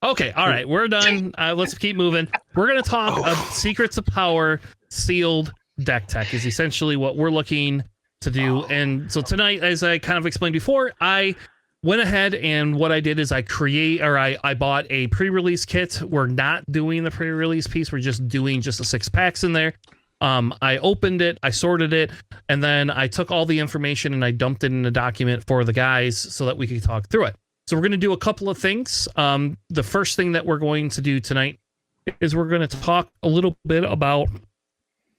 Okay, all right, we're done. Let's keep moving. We're going to talk of Secrets of Power sealed deck tech is essentially what we're looking to do. And so tonight, as I kind of explained before, I went ahead and what I did is I bought a pre-release kit. We're not doing the pre-release piece. We're just doing just the 6 packs in there. I opened it, I sorted it, and then I took all the information and I dumped it in a document for the guys so that we could talk through it. So we're going to do a couple of things. The first thing that we're going to do tonight is we're going to talk a little bit about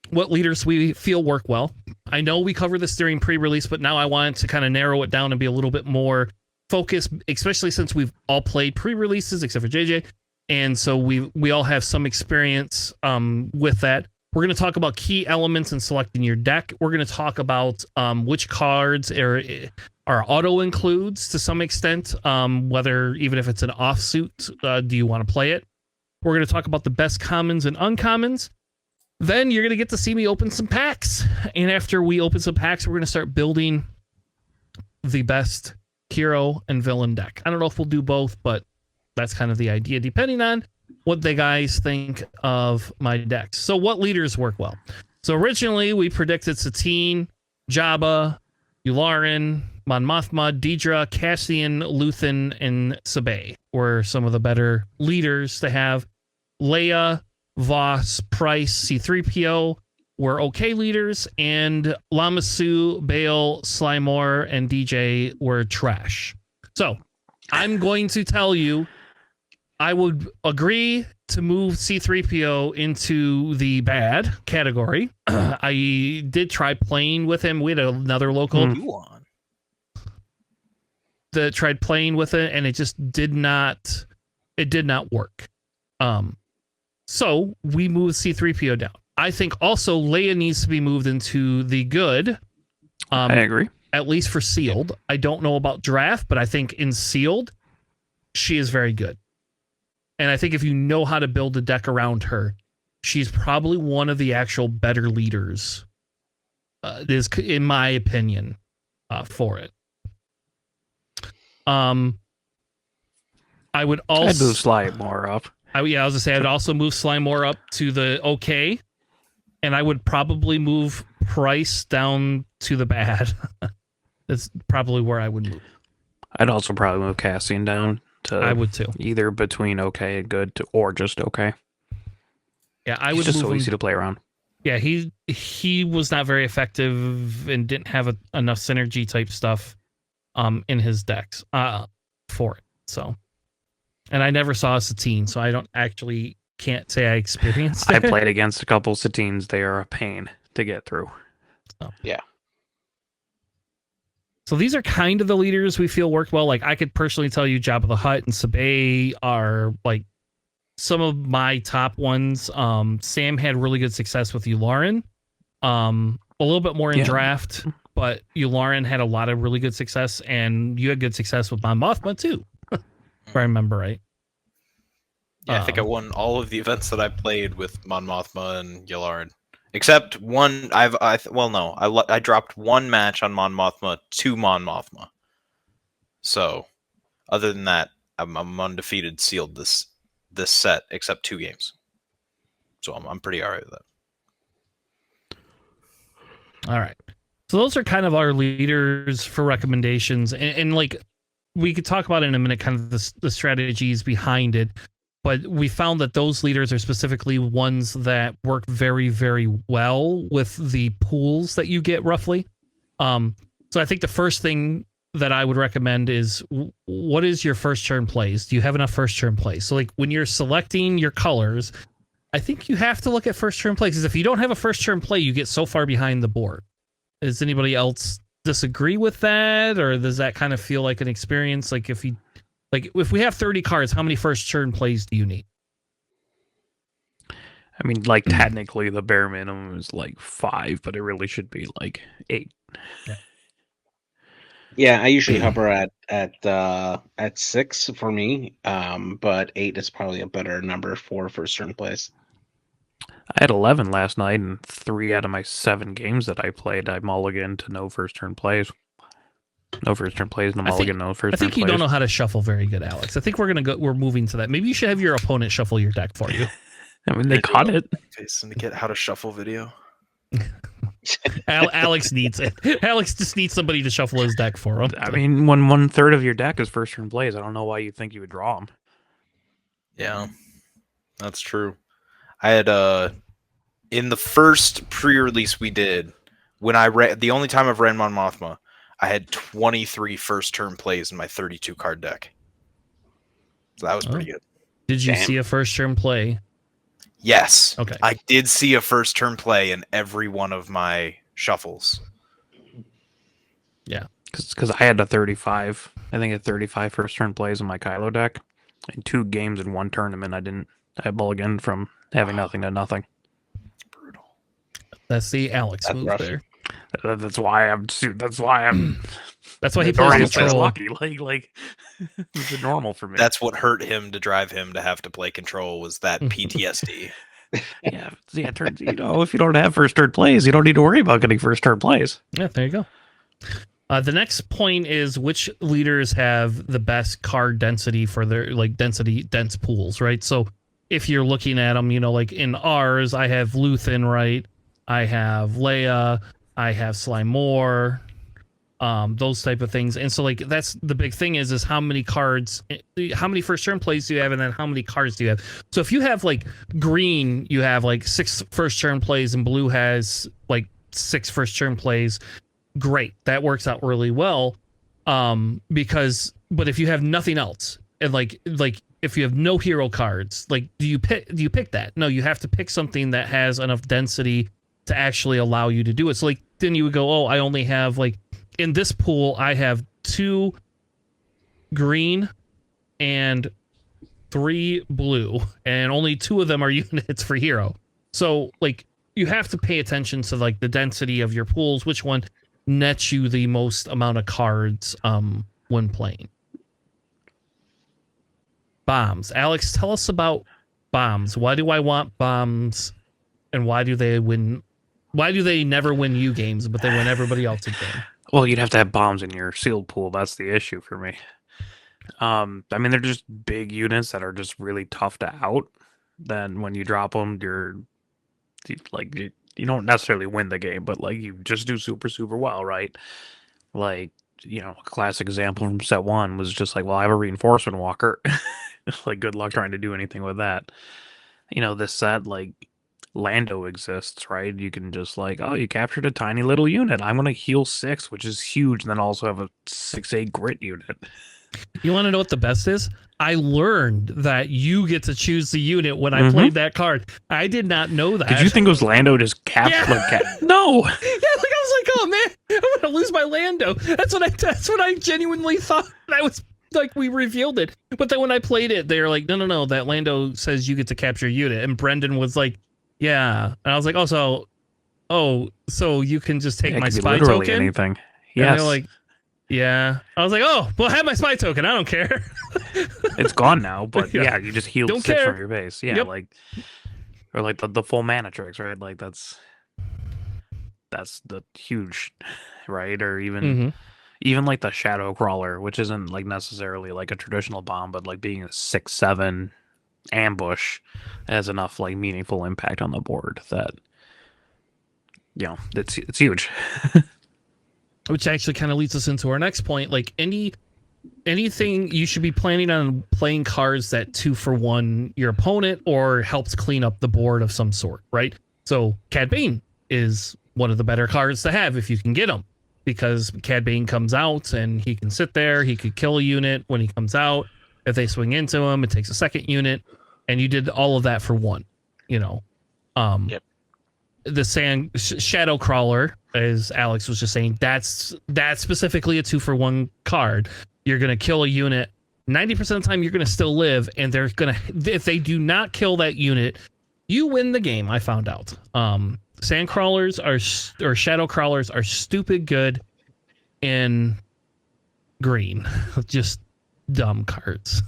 what leaders we feel work well. I know we covered this during pre-release, but now I want to kind of narrow it down and be a little bit more focused, especially since we've all played pre-releases except for JJ. And so we all have some experience with that. We're going to talk about key elements in selecting your deck. We're going to talk about which cards are auto includes to some extent, whether even if it's an offsuit, do you want to play it? We're going to talk about the best commons and uncommons. Then you're going to get to see me open some packs. And after we open some packs, we're going to start building the best hero and villain deck. I don't know if we'll do both, but that's kind of the idea, depending on what the guys think of my decks. So what leaders work well? So originally we predicted Satine, Jabba, Yularen, Mon Mothma, Deidre, Cassian, Luthen, and Sabay were some of the better leaders to have. Leia, Voss, Price, C-3PO were okay leaders, and Lamasu, Bale, Slimore, and DJ were trash. So I'm going to tell you, I would agree to move C-3PO into the bad category. I did try playing with him. We had another local that tried playing with it, and it just did not work. So we moved C-3PO down. I think also Leia needs to be moved into the good. I agree. At least for sealed. I don't know about draft, but I think in sealed, she is very good. And I think if you know how to build a deck around her, she's probably one of the actual better leaders, is in my opinion, for it. I would also... I'd move Slimore up. I was going to say, I'd also move Slimore up to the okay, and I would probably move Price down to the bad. That's probably where I would move. I'd also probably move Cassian down to... I would too. Either between okay and good, or just okay. Yeah, I would. He's just move so him. easy to play around. Yeah, he was not very effective and didn't have enough synergy type stuff in his decks for it. So, and I never saw a Satine, so I can't say I experienced it. I played against a couple Satines. They are a pain to get through. So. Yeah. So these are kind of the leaders we feel work well. Like I could personally tell you Jabba the Hutt and Sabay are like some of my top ones. Sam had really good success with Yularen. A little bit more in draft, but Yularen had a lot of really good success, and you had good success with Mon Mothma too, if I remember right. Yeah, I think I won all of the events that I played with Mon Mothma and Yularen. Except one, I dropped one match on Mon Mothma to Mon Mothma. So, other than that, I'm undefeated sealed this set, except 2 games. So I'm pretty alright with that. All right. So those are kind of our leaders for recommendations, and like we could talk about in a minute, kind of the strategies behind it. But we found that those leaders are specifically ones that work very, very well with the pools that you get roughly. So I think the first thing that I would recommend is, what is your first turn plays? Do you have enough first turn plays? So like when you're selecting your colors, I think you have to look at first turn plays, because if you don't have a first turn play, you get so far behind the board. Does anybody else disagree with that? Or does that kind of feel like an experience? Like if we have 30 cards, how many first turn plays do you need? I mean, like technically the bare minimum is like 5, but it really should be like 8. Yeah, I usually hover at 6 for me, but 8 is probably a better number for first turn plays. I had 11 last night, and 3 out of my 7 games that I played, I mulliganed to no first turn plays. No first turn plays, no I think- mulligan, no first I turn think you plays. don't know how to shuffle very good, Alex. I think we're moving to that. Maybe you should have your opponent shuffle your deck for you. I mean, they caught it. Facing to get how to shuffle video. Alex needs it. Alex just needs somebody to shuffle his deck for him. I mean, when 1/3 of your deck is first turn plays, I don't know why you think you would draw them. Yeah, that's true. I had in the first pre-release we did, when I read the only time I've ran Mon Mothma, I had 23 first turn plays in my 32 card deck. So that was pretty good. Did you Damn. see a first turn play? Yes. Okay. I did see a first turn play in every one of my shuffles. Because I had a 35. I think I had 35 first turn plays in my Kylo deck. In 2 games in 1 tournament, I mulliganed from having nothing to nothing. It's brutal. That's the Alex That's move rough. there. That's why I'm. That's why I'm. That's why he Notorious plays as control. lucky. Like it's normal for me. That's what hurt him to drive him to have to play control was that PTSD. yeah. It turns. If you don't have first turn plays, you don't need to worry about getting first turn plays. Yeah, there you go. The next point is which leaders have the best card density for their dense pools, right? So if you're looking at them, like in ours, I have Luthen, right? I have Leia, I have Sly Moore, those type of things. And so like that's the big thing is how many cards, how many first turn plays do you have, and then how many cards do you have? So if you have like green, you have like 6 first turn plays, and blue has like 6 first turn plays. Great, that works out really well. But if you have nothing else, and like if you have no hero cards, like do you pick that? No, you have to pick something that has enough density to actually allow you to do it. So like then you would go, oh, I only have like in this pool I have 2 green and 3 blue, and only 2 of them are units for hero. So like you have to pay attention to like the density of your pools, which one nets you the most amount of cards when playing. Bombs. Alex, tell us about bombs. Why do I want bombs, and why do they never win you games, but they win everybody else a game? Well, you'd have to have bombs in your sealed pool. That's the issue for me. I mean, they're just big units that are just really tough to out. Then when you drop them, you don't necessarily win the game, but like you just do super well, right? Like, a classic example from set 1 was just like, well, I have a reinforcement walker. Like, good luck trying to do anything with that. This set, like, Lando exists, right? You can just like, oh, you captured a tiny little unit. I'm gonna heal 6, which is huge, and then also have a 6/8 grit unit. You want to know what the best is? I learned that you get to choose the unit when I played that card. I did not know that. Did you think it was Lando just capped? Yeah. No. Yeah, like I was like, oh man, I'm gonna lose my Lando. That's what I genuinely thought. I was like, we revealed it, but then when I played it, they were like, no, that Lando says you get to capture a unit, and Brendan was like, yeah, and I was like, so you can just take my spy literally token. Anything. And Yes. they're like, yeah. I was like, oh, well, have my spy token. I don't care. It's gone now, but Yeah. yeah, you just healed Don't 6 care. from your base. Yeah, Yep. or like the full mana tricks, right? Like that's the huge, right? Or even like the shadow crawler, which isn't like necessarily like a traditional bomb, but like being a 6/7 ambush has enough like meaningful impact on the board that it's huge. Which actually kind of leads us into our next point. Like anything you should be planning on playing cards that 2-for-1 your opponent or helps clean up the board of some sort, right? So Cad Bane is one of the better cards to have if you can get him, because Cad Bane comes out and he can sit there. He could kill a unit when he comes out. If they swing into him, it takes a second unit, and you did all of that for 1. Yep. The Shadow Crawler, as Alex was just saying, that's specifically a 2-for-1 card. You're gonna kill a unit 90% of the time. You're gonna still live, and they're gonna, if they do not kill that unit, you win the game. I found out. Sand crawlers or shadow crawlers are stupid good in green. Just dumb cards.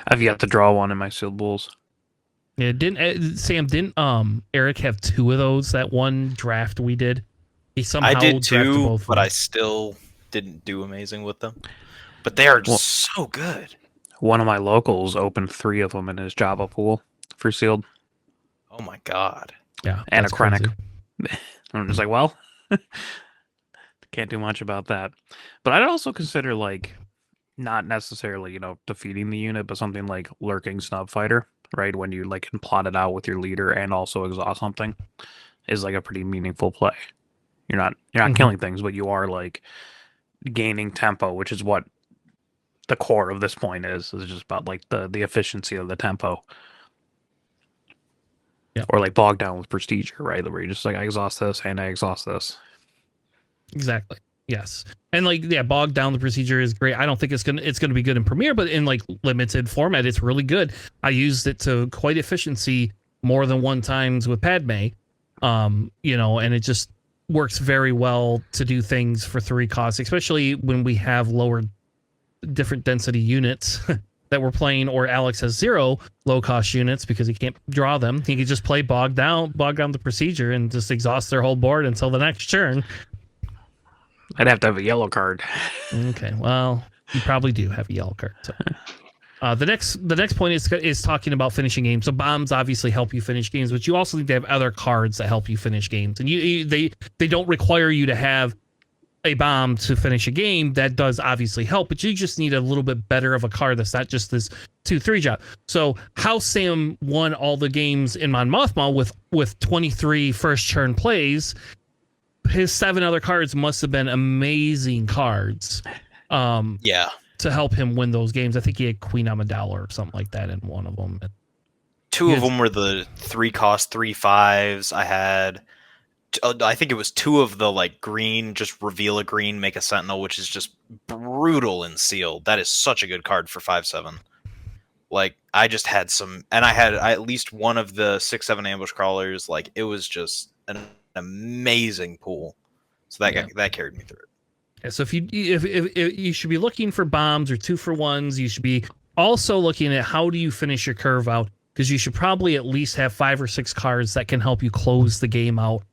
I've yet to draw one in my sealed bulls. Yeah, didn't Eric have 2 of those that one draft we did? He somehow I did drafted too, both of but them. I still didn't do amazing with them, but they are Well- so good. One of my locals opened 3 of them in his Java pool for sealed. Oh my god. Yeah, And that's a Krennic. crazy. I'm just like, well, can't do much about that. But I'd also consider like not necessarily, defeating the unit, but something like lurking snub fighter, right? When you like can plot it out with your leader and also exhaust something is like a pretty meaningful play. You're not Mhm. killing things, but you are like gaining tempo, which is what the core of this point is just about like the efficiency of the tempo. Yeah. Or like bog down with prestige, right? Where you're just like, I exhaust this and I exhaust this. Exactly. Yes. And like, yeah, bog down the procedure is great. I don't think it's gonna be good in Premiere, but in like limited format, it's really good. I used it to quite efficiency more than one times with Padme. And it just works very well to do things for 3 costs, especially when we have lower different density units that we're playing, or Alex has 0 low cost units because he can't draw them. He can just play bog down the procedure and just exhaust their whole board until the next turn. I'd have to have a yellow card. Okay, well, you probably do have a yellow card. So. The next point is talking about finishing games. So bombs obviously help you finish games, but you also need to have other cards that help you finish games. And they don't require you to have a bomb to finish a game. That does obviously help, but you just need a little bit better of a card that's not just this 2-3 job. So how Sam won all the games in Mon Mothma with 23 first turn plays. His 7 other cards must have been amazing cards. Yeah. To help him win those games. I think he had Queen Amidala or something like that in one of them. 2 of them were the 3 cost 3/5s. I had, I think it was 2 of the like green, just reveal a green, make a sentinel, which is just brutal in sealed. That is such a good card for 5/7. Like I just had some, and I had at least one of the 6/7 ambush crawlers. Like it was just an amazing pool. So that carried me through it. Yeah, so if you should be looking for bombs or 2-for-1s, you should be also looking at how do you finish your curve out, because you should probably at least have 5 or 6 cards that can help you close the game out.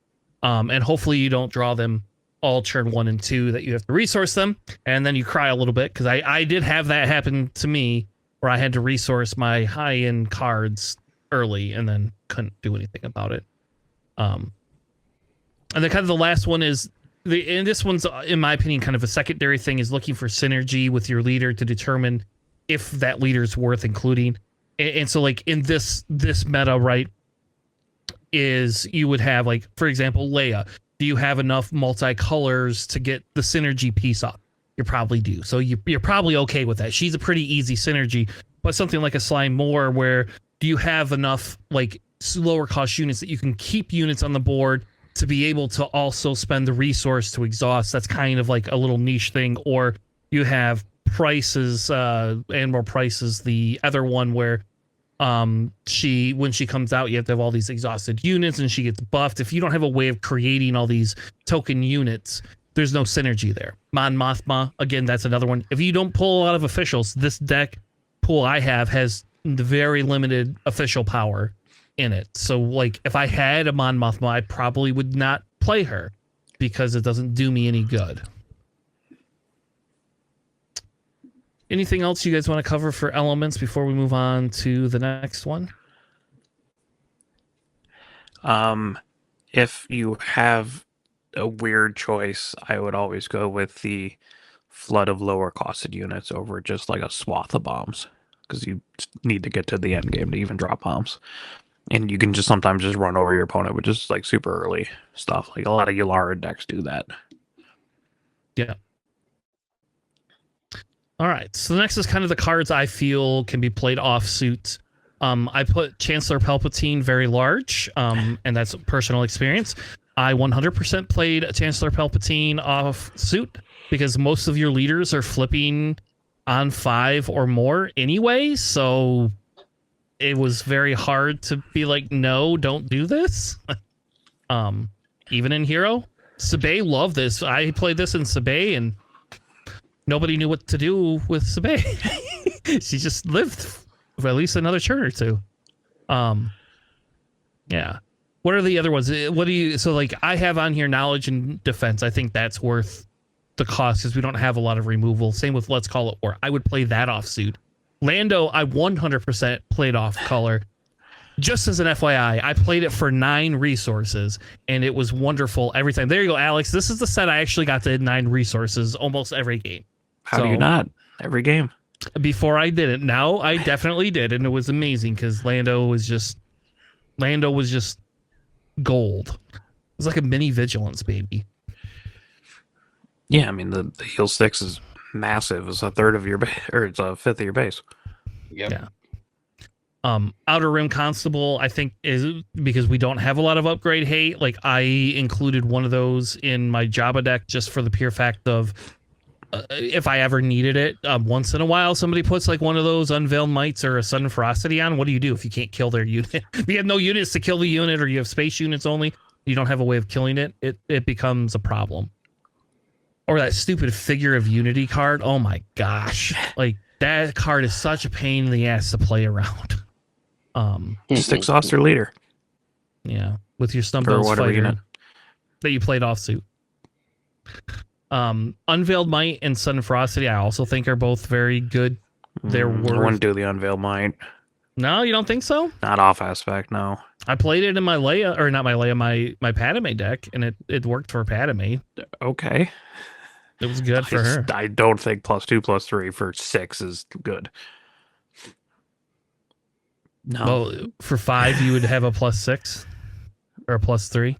And hopefully you don't draw them all turn 1 and 2, that you have to resource them and then you cry a little bit, because I did have that happen to me where I had to resource my high-end cards early and then couldn't do anything about it. And then kind of the last one is and this one's, in my opinion, kind of a secondary thing, is looking for synergy with your leader to determine if that leader's worth including. And so like in this meta, right, is you would have like, for example, Leia. Do you have enough multicolors to get the synergy piece up? You probably do. So you're probably okay with that. She's a pretty easy synergy. But something like a Slime Moore, where do you have enough like lower cost units that you can keep units on the board to be able to also spend the resource to exhaust? That's kind of like a little niche thing. Or you have Prices, and more Prices, the other one where when she comes out, you have to have all these exhausted units and she gets buffed. If you don't have a way of creating all these token units, there's no synergy there. Mon Mothma, again, that's another one. If you don't pull a lot of officials, this deck pool I have has very limited official power in it. So like if I had a Mon Mothma, I probably would not play her because it doesn't do me any good. Anything else you guys want to cover for elements before we move on to the next one? If you have a weird choice, I would always go with the flood of lower costed units over just like a swath of bombs, because you need to get to the end game to even drop bombs. And you can just sometimes just run over your opponent with just like super early stuff. Like a lot of Yularen decks do that. Yeah. All right. So the next is kind of the cards I feel can be played offsuit. I put Chancellor Palpatine very large, and that's personal experience. I 100% played Chancellor Palpatine off suit because most of your leaders are flipping on 5 or more anyway. So it was very hard to be like, no, don't do this. Even in Hero, Sabé loved this. I played this in Sabé and nobody knew what to do with Sabé. She just lived for at least another turn or 2. Yeah. What are the other ones? What do you, so like I have on here knowledge and defense. I think that's worth the cost because we don't have a lot of removal. Same with Let's Call It War. I would play that off suit. Lando, I 100% played off color. Just as an FYI, I played it for 9 resources, and it was wonderful every time. There you go, Alex. This is the set I actually got to 9 resources almost every game. How do you not? Every game. Before I did it. Now I definitely did, and it was amazing because Lando was just gold. It was like a mini Vigilance baby. Yeah, I mean the heal 6 is massive. It's a third of your base, or it's a fifth of your base. Yep. Yeah. Outer Rim Constable, I think, is because we don't have a lot of upgrade hate. Like, I included one of those in my Jabba deck just for the pure fact of if I ever needed it. Once in a while, somebody puts like one of those Unveiled Mites or a Sudden Ferocity on. What do you do if you can't kill their unit? If you have no units to kill the unit, or you have space units only, you don't have a way of killing it. It becomes a problem. Or that stupid Figure of Unity card. Oh my gosh! Like, that card is such a pain in the ass to play around. Just exhaust your leader. Yeah, with your For Stumbles whatever unit. fighter that you played off suit. Unveiled Might and Sudden Ferocity, I also think are both very good. They're I worth. wouldn't do the Unveiled Might. No, you don't think so? Not off aspect, no. I played it in my Leia, or not my Leia, my Padme deck, and it worked for Padme. Okay. It was good for her. I don't think +2/+3 for 6 is good. No. Well, for 5, you would have a +6 or a +3.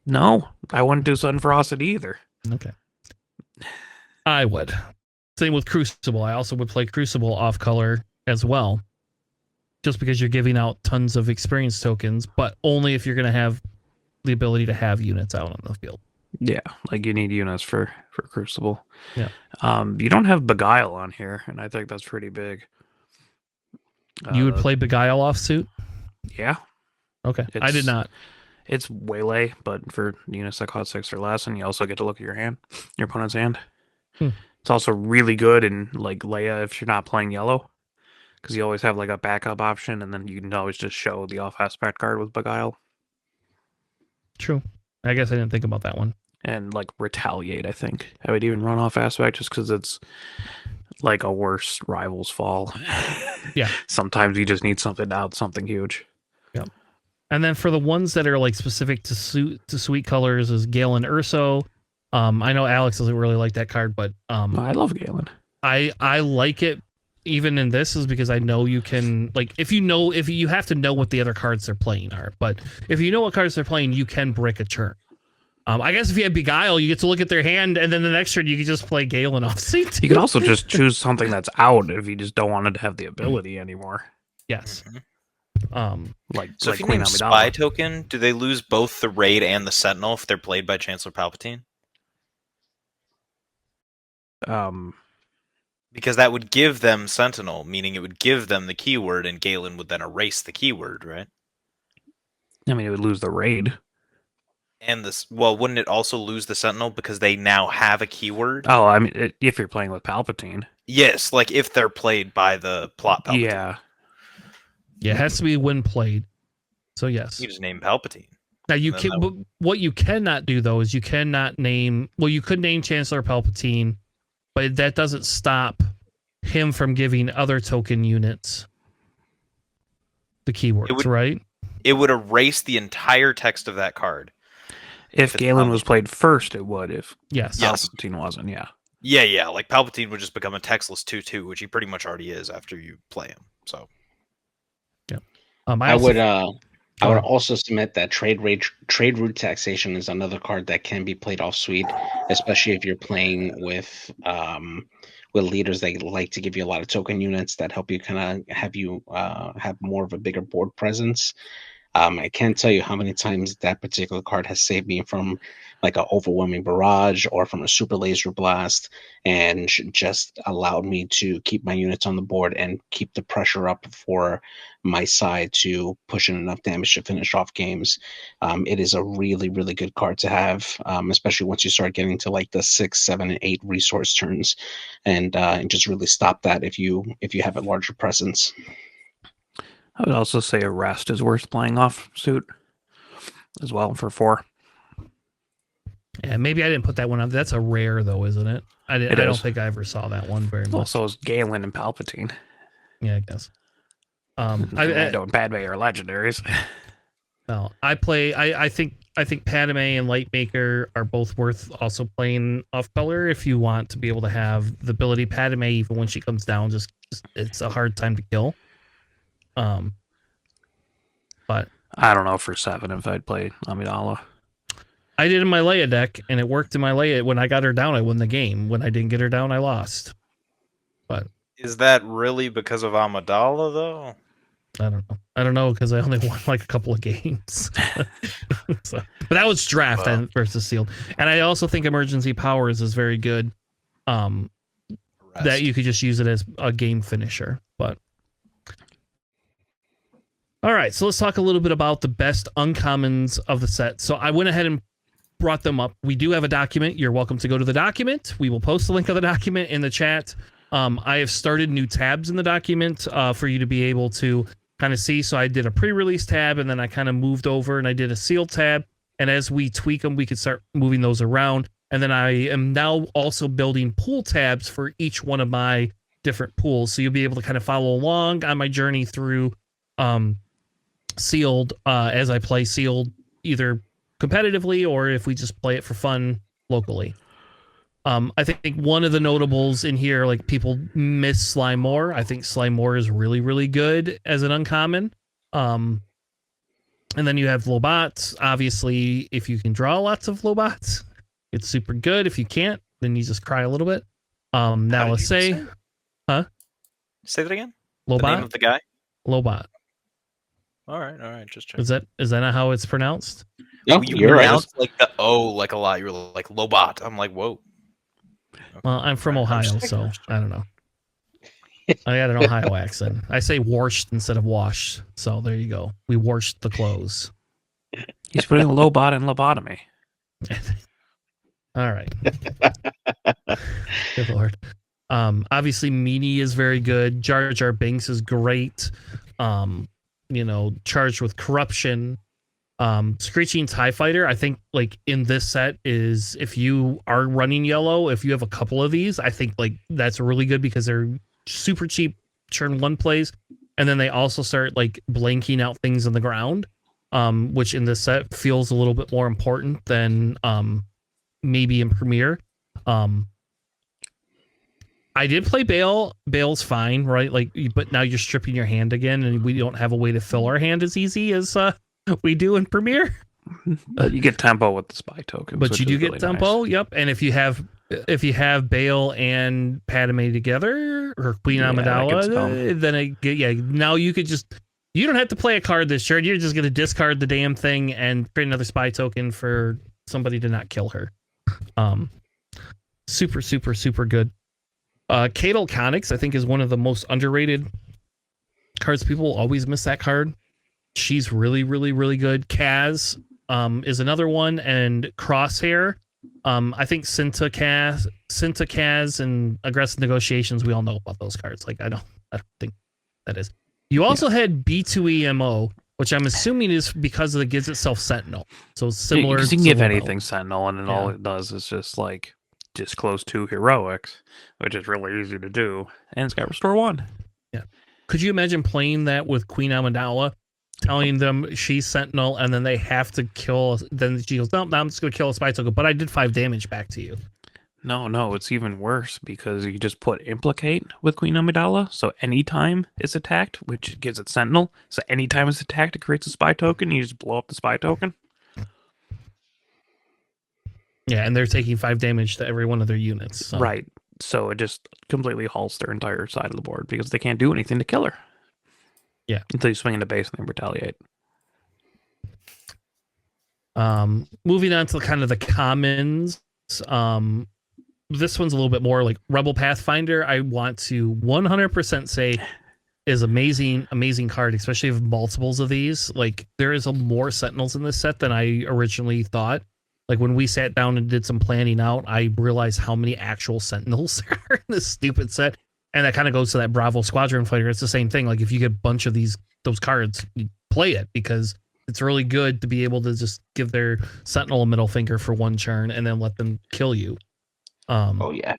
No, I wouldn't do Sudden Ferocity either. Okay. I would. Same with Crucible. I also would play Crucible off color as well. Just because you're giving out tons of experience tokens, but only if you're going to have the ability to have units out on the field. Yeah, like you need units for Crucible. Yeah. You don't have Beguile on here, and I think that's pretty big. You would play Beguile off suit? Yeah. Okay. I did not. It's Waylay, but for units that cost 6 or less, and you also get to look at your hand, your opponent's hand. It's also really good in like Leia if you're not playing yellow, because you always have like a backup option, and then you can always just show the off aspect card with Beguile. True. I guess I didn't think about that one. And like Retaliate, I think I would even run off aspect just because it's like a worse Rivals Fall. Yeah. Sometimes you just need something out, something huge. Yep. And then for the ones that are like specific to sweet colors is Galen Urso. I know Alex doesn't really like that card, but I love Galen. I like it even in this is because I know you can, like, if you have to know what the other cards they're playing are, but if you know what cards they're playing, you can brick a turn. I guess if you have Beguile, you get to look at their hand, and then the next turn you can just play Galen off seat. You can also just choose something that's out if you just don't want it to have the ability anymore. Yes. Like, So like if you Queen name Amidala. Spy token, do they lose both the Raid and the Sentinel if they're played by Chancellor Palpatine? Because that would give them Sentinel, meaning it would give them the keyword, and Galen would then erase the keyword, right? I mean, it would lose the raid. And this, well, wouldn't it also lose the Sentinel because they now have a keyword? Oh, I mean, if you're playing with Palpatine. Yes, like if they're played by the plot Palpatine. Yeah. Yeah, it has to be when played. So yes. You just name Palpatine. Now you can. What you cannot do though is you cannot name. Well, you could name Chancellor Palpatine, but that doesn't stop him from giving other token units the keywords, right? It would erase the entire text of that card. If Galen was played first, it would. If yes, Palpatine wasn't, yeah. Yeah. Like Palpatine would just become a textless 2/2, which he pretty much already is after you play him. So, yeah. I would also submit that trade route taxation is another card that can be played off suite, especially if you're playing with leaders that like to give you a lot of token units that help you kind of have more of a bigger board presence. I can't tell you how many times that particular card has saved me from like an overwhelming barrage or from a super laser blast, and just allowed me to keep my units on the board and keep the pressure up for my side to push in enough damage to finish off games. It is a really, really good card to have, especially once you start getting to like the 6, 7, and 8 resource turns, and just really stop that if you have a larger presence. I would also say Arrest is worth playing off suit as well for 4. Yeah, maybe I didn't put that one on. That's a rare though, isn't it? I don't think I ever saw that one very much. Also, it's Galen and Palpatine. Yeah, I guess. Mando and Padme are legendaries. Well, I think Padme and Lightmaker are both worth also playing off color if you want to be able to have the ability. Padme, even when she comes down, just it's a hard time to kill. But I don't know for 7 if I'd play Amidala. I did in my Leia deck, and it worked in my Leia. When I got her down, I won the game. When I didn't get her down, I lost. But is that really because of Amidala though? I don't know because I only won like a couple of games. So, but that was draft versus sealed, and I also think emergency powers is very good. That you could just use it as a game finisher. But all right, so let's talk a little bit about the best uncommons of the set. So I went ahead and brought them up. We do have a document. You're welcome to go to the document. We will post the link of the document in the chat. I have started new tabs in the document for you to be able to kind of see. So I did a pre-release tab, and then I kind of moved over and I did a sealed tab. And as we tweak them, we could start moving those around. And then I am now also building pool tabs for each one of my different pools. So you'll be able to kind of follow along on my journey through sealed as I play sealed, either competitively or if we just play it for fun locally. I think one of the notables in here, like people miss Slime More. I think Slime More is really, really good as an uncommon. And then you have Lobots. Obviously, if you can draw lots of Lobots, it's super good. If you can't, then you just cry a little bit. Now let's say, Say that again. Lobot. The name of the guy. Lobot. All right. Just check. Is that not how it's pronounced? No, you you're right. pronounced like the O like a lot. You're like Lobot. I'm like, whoa. Okay. Well, I'm from Ohio, so I don't know. I got an Ohio accent. I say washed instead of washed. So there you go. We washed the clothes. He's putting Lobot in lobotomy. All right. Good Lord. Obviously, Meanie is very good. Jar Jar Binks is great. Charged with corruption. Screeching TIE Fighter, I think, like in this set is if you are running yellow, if you have a couple of these, I think like that's really good because they're super cheap turn 1 plays, and then they also start like blanking out things on the ground, which in this set feels a little bit more important than maybe in Premiere. I did play Bale. Bale's fine, right? Like, but now you're stripping your hand again, and we don't have a way to fill our hand as easy as we do in Premiere. You get tempo with the spy tokens, but you do get really tempo. Nice. Yep, and if you have Bale and Padme together or Queen Amidala, then now you could just you don't have to play a card this turn. You're just gonna discard the damn thing and create another spy token for somebody to not kill her. Super good. Cadal Conics, I think, is one of the most underrated cards. People always miss that card. She's really good. Kaz is another one, and Crosshair. I think Cinta Kaz, and Aggressive Negotiations. We all know about those cards. Like I don't think that is. You also had B2EMO, which I'm assuming is because it gives itself Sentinel. So similar. You can give anything Sentinel, and then all it does is just like disclose 2 heroics, which is really easy to do, and it's got Restore 1. Yeah. Could you imagine playing that with Queen Amidala, telling them she's Sentinel, and then they have to kill? Then she goes, "No, I'm just going to kill a spy token, but I did 5 damage back to you." No, it's even worse because you just put Implicate with Queen Amidala, so anytime it's attacked, which gives it Sentinel, so anytime it's attacked, it creates a spy token. You just blow up the spy token. Yeah, and they're taking 5 damage to every one of their units. So. Right. So it just completely halts their entire side of the board because they can't do anything to kill her. Yeah. Until you swing into base and then retaliate. Moving on to kind of the commons. This one's a little bit more like Rebel Pathfinder. I want to 100% say is amazing card, especially if multiples of these. Like there is more Sentinels in this set than I originally thought. Like when we sat down and did some planning out, I realized how many actual Sentinels there are in this stupid set. And that kind of goes to that Bravo Squadron Fighter. It's the same thing. Like if you get a bunch of those cards, you play it because it's really good to be able to just give their sentinel a middle finger for one turn and then let them kill you. Oh yeah.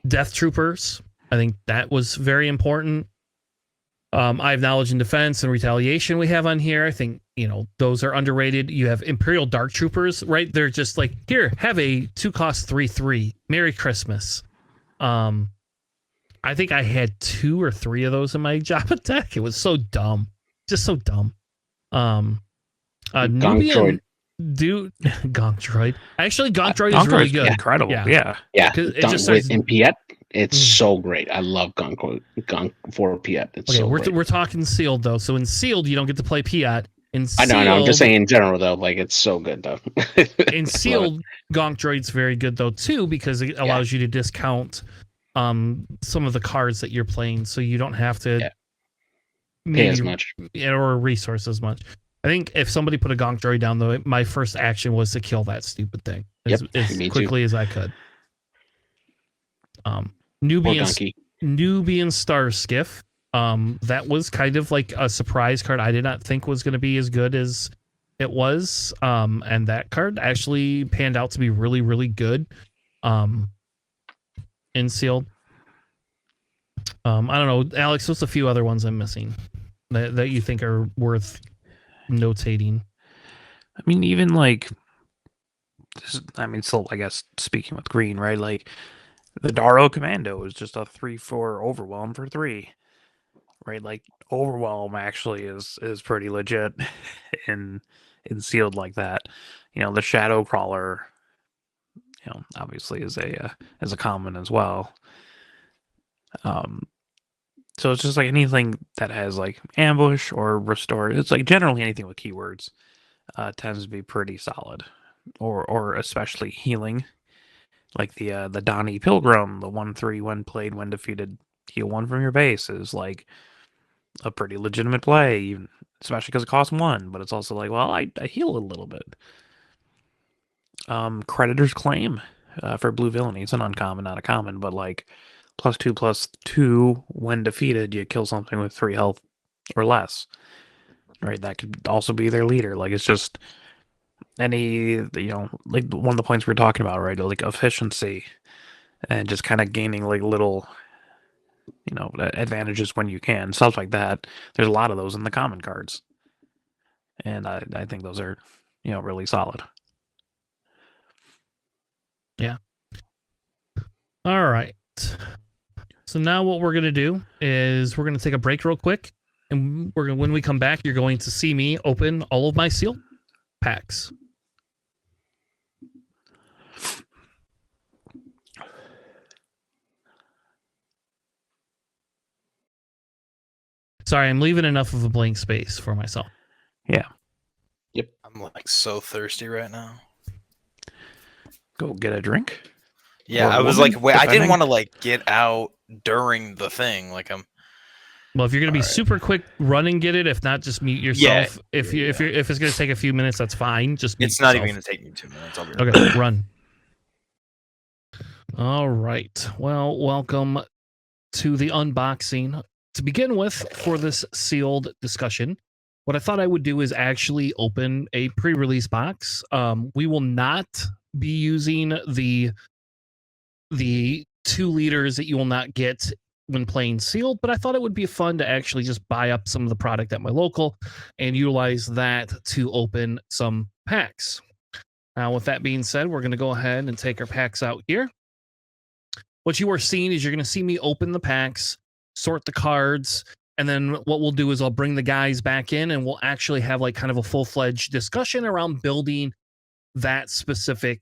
Death troopers, I think that was very important. I have knowledge and defense and retaliation we have on here. I think, those are underrated. You have Imperial Dark Troopers, right? They're just like, here, have a 2-cost 3/3. Merry Christmas. I think I had 2 or 3 of those in my Jabba deck. It was so dumb. Just so dumb. Nubian dude, Gonk Droid. Actually, Gonk Droid is really good. Incredible. Yeah. It just starts in Piet. It's so great. I love Gonk for Piet. It's okay. So We're talking sealed though. So in sealed, you don't get to play Piet. I know. I'm just saying in general though. Like it's so good though. In sealed, Gonk Droid's very good though too because it allows you to discount some of the cards that you're playing, so you don't have to pay as much or resource as much. I think if somebody put a Gonk Droid down though, my first action was to kill that stupid thing as quickly as I could. Nubian Star Skiff. That was kind of like a surprise card. I did not think was going to be as good as it was. And that card actually panned out to be really, really good. In sealed. I don't know, Alex, what's a few other ones I'm missing that you think are worth notating? I mean, even like, still, I guess, speaking with green, right? Like, the Daro Commando is just a 3/4 Overwhelm for 3, right? Like, Overwhelm actually is pretty legit in sealed like that. The Shadow Crawler, obviously is a common as well. So it's just like anything that has like ambush or restore. It's like generally anything with keywords tends to be pretty solid, or especially healing. Like the Donnie Pilgrim, the 1/3 when played, when defeated, heal 1 from your base is like a pretty legitimate play, even, especially because it costs 1. But it's also like, well, I heal a little bit. Creditor's Claim for blue villainy. It's an uncommon, not a common, but like +2/+2 when defeated, you kill something with 3 health or less. Right, that could also be their leader. Like it's just any, like one of the points we were talking about, right? Like efficiency and just kind of gaining like little, advantages when you can, stuff like that. There's a lot of those in the common cards, and I think those are, really solid. Yeah. All right. So now what we're gonna do is we're gonna take a break real quick, and when we come back, you're going to see me open all of my sealed packs. Sorry, I'm leaving enough of a blank space for myself. Yeah. Yep. I'm like so thirsty right now. Go get a drink. Yeah, I was like, wait, I didn't want to like get out during the thing. Like Well, if you're gonna be super quick, run and get it. If not, just mute yourself. If it's gonna take a few minutes, that's fine. Just mute it's not yourself. even gonna take me 2 minutes. I'll be right. Okay, run. All right. Well, welcome to the unboxing. To begin with, for this sealed discussion, what I thought I would do is actually open a pre-release box. We will not be using the 2 liters that you will not get when playing sealed, but I thought it would be fun to actually just buy up some of the product at my local and utilize that to open some packs. Now, with that being said, we're going to go ahead and take our packs out here. What you are seeing is you're going to see me open the packs, sort the cards, and then what we'll do is I'll bring the guys back in and we'll actually have like kind of a full-fledged discussion around building that specific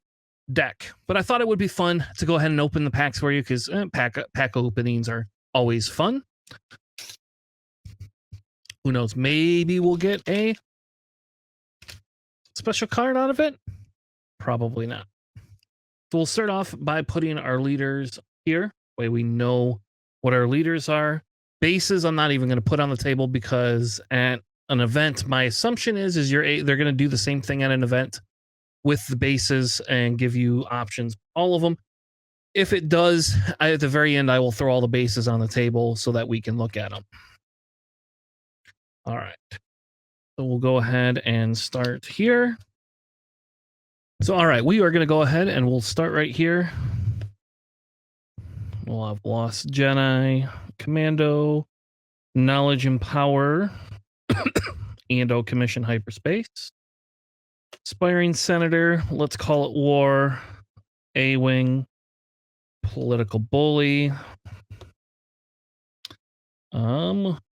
deck. But I thought it would be fun to go ahead and open the packs for you because pack openings are always fun. Who knows? Maybe we'll get a special card out of it. Probably not. So we'll start off by putting our leaders here. Way we know what our leaders are. Bases I'm not even going to put on the table because at an event, my assumption is they're going to do the same thing at an event with the bases and give you options, all of them. If it does, at the very end, I will throw all the bases on the table so that we can look at them. All right. So we'll go ahead and start here. So, all right, we are going to go ahead and we'll start right here. We'll have Lost Jedi, Commando, Knowledge and Power, Ando Commission Hyperspace, Aspiring Senator, Let's Call It War, A-Wing, Political Bully.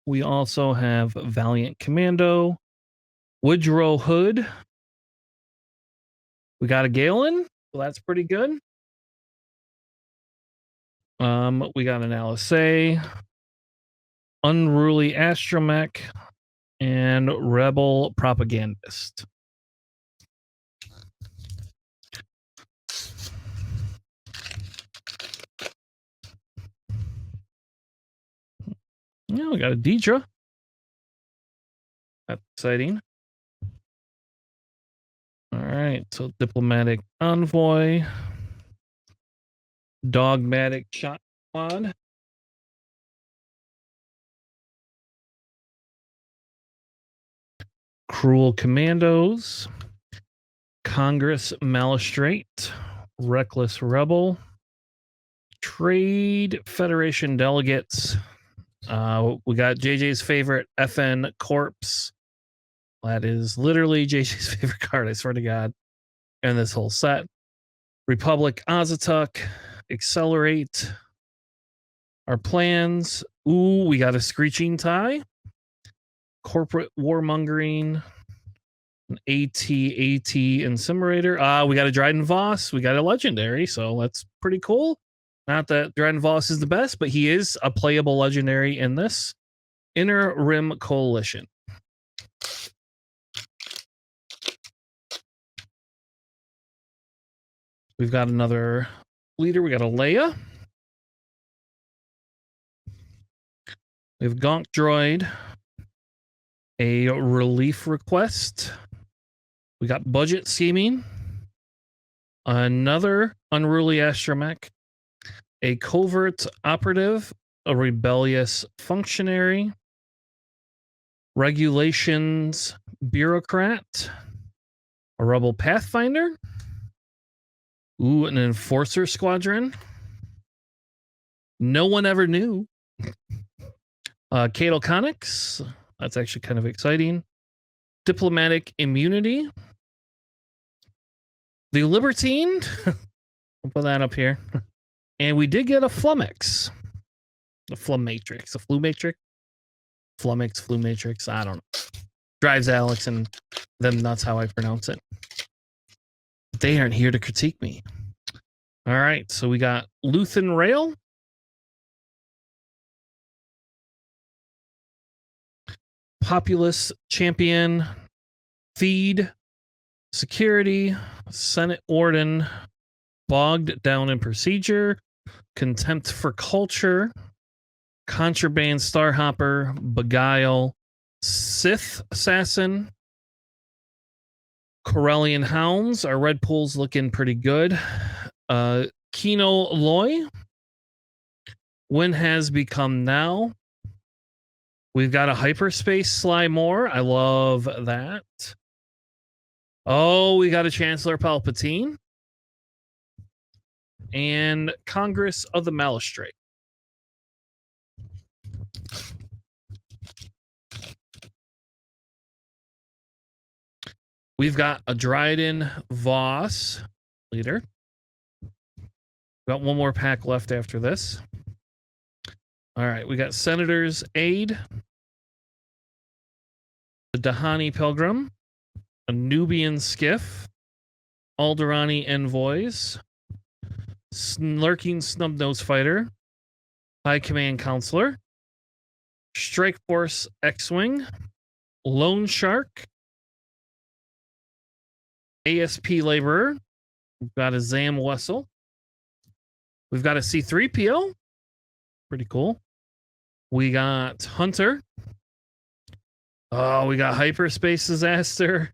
We also have Valiant Commando, Woodrow Hood. We got a Galen, so that's pretty good. We got an LSA, Unruly Astromech, and Rebel Propagandist. Yeah, we got a Deidre. That's exciting. All right, so Diplomatic Envoy, Dogmatic Shot Squad, Cruel Commandos, Congress Magistrate, Reckless Rebel, Trade Federation Delegates. We got JJ's favorite FN Corpse. That is literally JJ's favorite card, I swear to God, in this whole set. Republic Azatuk, Accelerate Our Plans. Ooh, we got a Screeching Tie, Corporate Warmongering, an AT Incinerator. We got a Dryden Voss. We got a Legendary, so that's pretty cool. Not that Dryden Voss is the best, but he is a playable Legendary in this. Inner Rim Coalition. We've got another leader. We got a Leia. We have Gonk Droid. A relief request. We got budget scheming. Another unruly astromech. A covert operative. A rebellious functionary. Regulations bureaucrat. A rebel pathfinder. Ooh, an enforcer squadron. No one ever knew. Cato Conics. That's actually kind of exciting. Diplomatic immunity. The Libertine. I'll put that up here. And we did get a Flumix. The Flumatrix. The Flumatrix. Flumix, Flumatrix. I don't know. Drives Alex and them nuts how I pronounce it. They aren't here to critique me. All right, so we got Luthen Rail. Populous Champion. Feed. Security. Senate Warden. Bogged Down in Procedure. Contempt for Culture. Contraband Starhopper. Beguile. Sith Assassin. Corellian Hounds. Our red pool's looking pretty good. Kino Loy. When Has Become Now. We've got a Hyperspace Sly Moore. I love that. Oh, we got a Chancellor Palpatine. And Congress of the Magistrate. We've got a Dryden Voss leader. Got one more pack left after this. All right, we got Senator's Aid, the Dahani Pilgrim, a Nubian Skiff, Alderani Envoys, Lurking Snubnose Fighter, High Command Counselor, Strike Force X-Wing, Lone Shark, ASP Laborer. We've got a Zam Wessel. We've got a C-3PO. Pretty cool. We got Hunter. Oh, we got Hyperspace Disaster.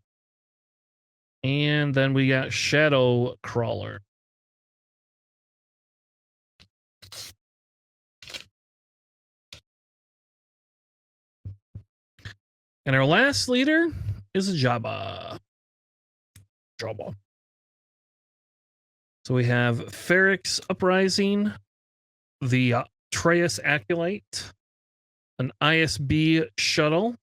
And then we got Shadow Crawler. And our last leader is a Jabba. Jabba. So we have Ferrix Uprising, the Treyas Acolyte, an ISB shuttle,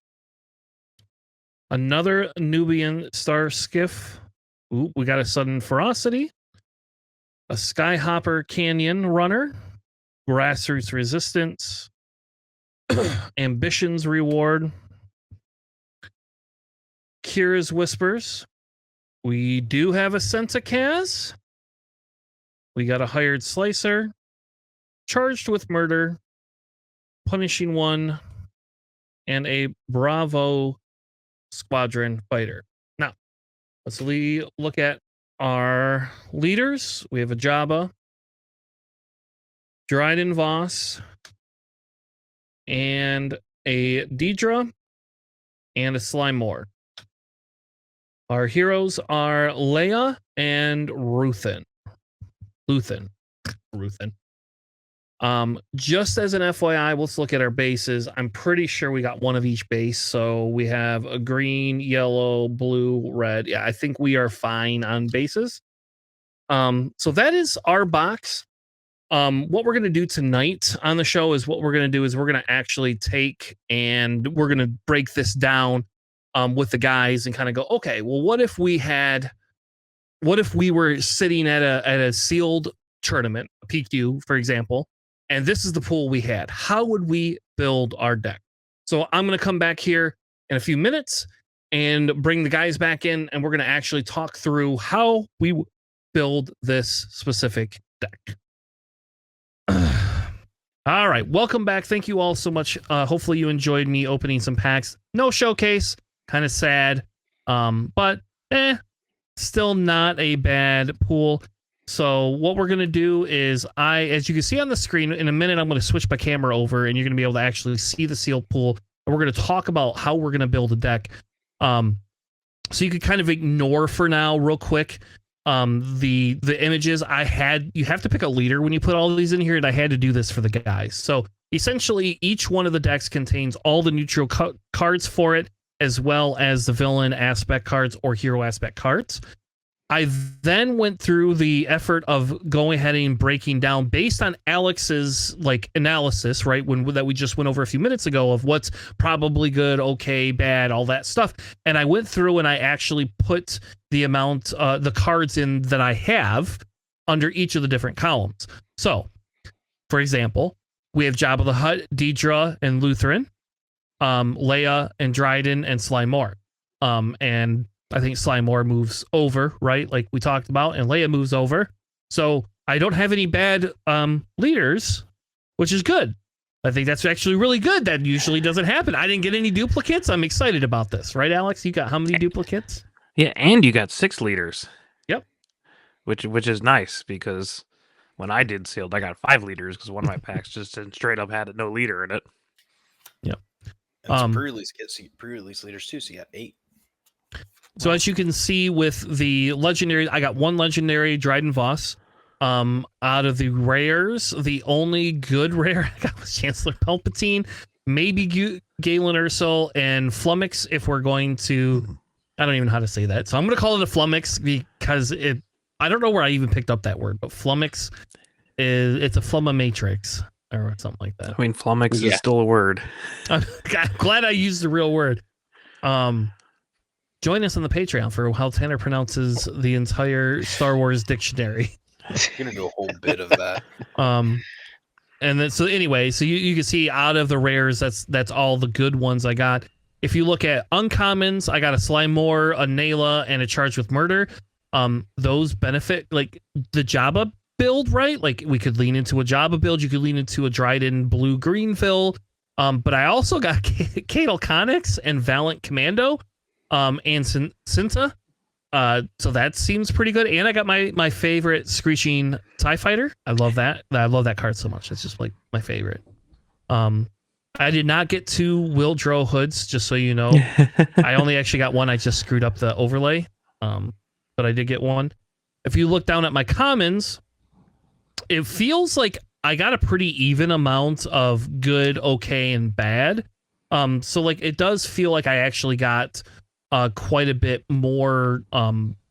another Nubian star skiff. Ooh, we got a sudden ferocity, a Skyhopper Canyon runner, grassroots resistance, ambitions reward, Kira's whispers. We do have a Sentakaz. We got a hired slicer, charged with murder, punishing one, and a Bravo squadron fighter. Now, let's look at our leaders. We have a Jabba, Dryden Voss, and a Deidre, and a Slimore. Our heroes are Leia and Ruthen. Just as an FYI, let's look at our bases. I'm pretty sure we got one of each base. So we have a green, yellow, blue, red. Yeah, I think we are fine on bases. So that is our box. What we're going to do tonight on the show is we're going to actually take and we're going to break this down with the guys and kind of go, okay, well, what if we were sitting at a sealed tournament, a PQ, for example, and this is the pool we had. How would we build our deck? So I'm going to come back here in a few minutes and bring the guys back in, and we're going to actually talk through how we build this specific deck. All right, welcome back. Thank you all so much. Hopefully you enjoyed me opening some packs. No showcase, kind of sad, but still not a bad pool. So what we're going to do is as you can see on the screen, in a minute, I'm going to switch my camera over and you're going to be able to actually see the sealed pool. And we're going to talk about how we're going to build a deck. So you can kind of ignore for now real quick the images you have to pick a leader when you put all of these in here, and I had to do this for the guys. So essentially each one of the decks contains all the neutral cards for it, as well as the villain aspect cards or hero aspect cards. I then went through the effort of going ahead and breaking down based on Alex's analysis, right? That we just went over a few minutes ago of what's probably good, okay, bad, all that stuff. And I went through and I actually put the amount, the cards in that I have under each of the different columns. So, for example, we have Jabba the Hutt, Deidre, and Lutheran, Leia and Dryden and Slimore. And I think Slimore moves over, right? Like we talked about, and Leia moves over. So I don't have any bad leaders, which is good. I think that's actually really good. That usually doesn't happen. I didn't get any duplicates. I'm excited about this, right, Alex? You got how many duplicates? Yeah, and you got 6 leaders. Yep. Which is nice because when I did sealed, I got 5 leaders because one of my packs just straight up had no leader in it. Yep. And some pre-release leaders too, so you got 8. So as you can see with the legendary, I got 1 legendary Dryden Voss. Out of the rares, the only good rare I got was Chancellor Palpatine, maybe Galen Erso, and Flummox if we're going to... I don't even know how to say that. So I'm going to call it a Flummox because I don't know where I even picked up that word, but Flummox it's a Flumma Matrix or something like that. I mean, Flummox is still a word. I'm glad I used the real word. Join us on the Patreon for how Tanner pronounces the entire Star Wars dictionary. I'm gonna do a whole bit of that. And then so you can see out of the rares, that's all the good ones I got. If you look at uncommons, I got a Slimore, a Nayla, and a Charged with Murder. Those benefit like the Jabba build, right? Like we could lean into a Jabba build, you could lean into a Dryden blue-green fill. But I also got Cadel Connix and Valiant Commando. And Cinta. So that seems pretty good. And I got my favorite Screeching TIE Fighter. I love that. I love that card so much. It's just like my favorite. I did not get 2 Wildrow hoods, just so you know. I only actually got 1. I just screwed up the overlay. But I did get 1. If you look down at my commons, it feels like I got a pretty even amount of good, okay, and bad. So like it does feel like I actually got quite a bit more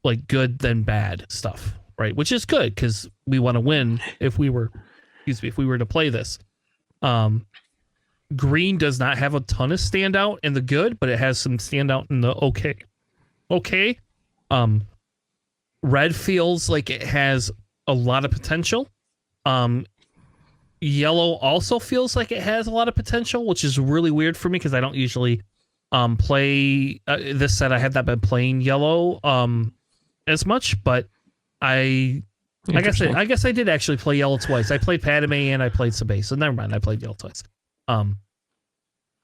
like good than bad stuff, right? Which is good because we want to win if we were to play this. Green does not have a ton of standout in the good, but it has some standout in the okay. Okay. Red feels like it has a lot of potential. Yellow also feels like it has a lot of potential, which is really weird for me because I don't usually play this set. I have not been playing yellow as much, but I guess I did actually play yellow twice. I played Padme and I played Sabé, so never mind. I played yellow twice.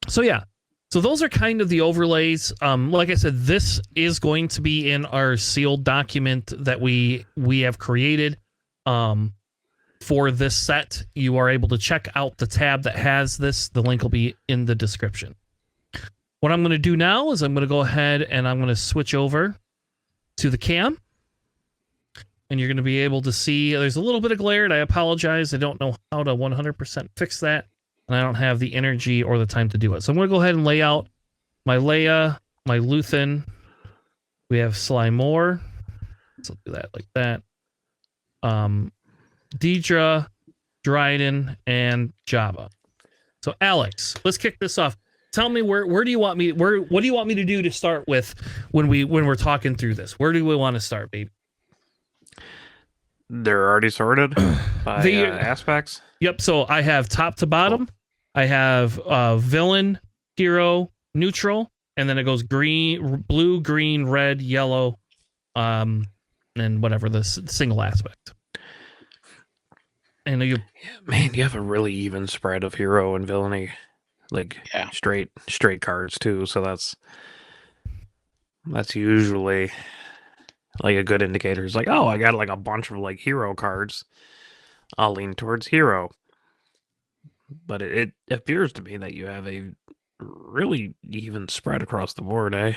So yeah. So those are kind of the overlays. Like I said, this is going to be in our sealed document that we have created for this set. You are able to check out the tab that has this. The link will be in the description. What I'm going to do now is I'm going to go ahead and I'm going to switch over to the cam. And you're going to be able to see there's a little bit of glare, and I apologize. I don't know how to 100% fix that. And I don't have the energy or the time to do it. So I'm going to go ahead and lay out my Leia, my Luthen. We have Sly Moore. So I'll do that like that. Deidre, Dryden, and Jabba. So Alex, let's kick this off. Tell me where do you want me what do you want me to do to start with when we're talking through this? Where do we want to start, baby? They're already sorted by aspects. Yep. So I have top to bottom. Cool. I have villain, hero, neutral, and then it goes green, blue, green, red, yellow, and whatever the single aspect. And you have a really even spread of hero and villainy, like straight cards too. So that's usually like a good indicator. It's like, oh, I got like a bunch of like hero cards. I'll lean towards hero. But it appears to me that you have a really even spread across the board, eh?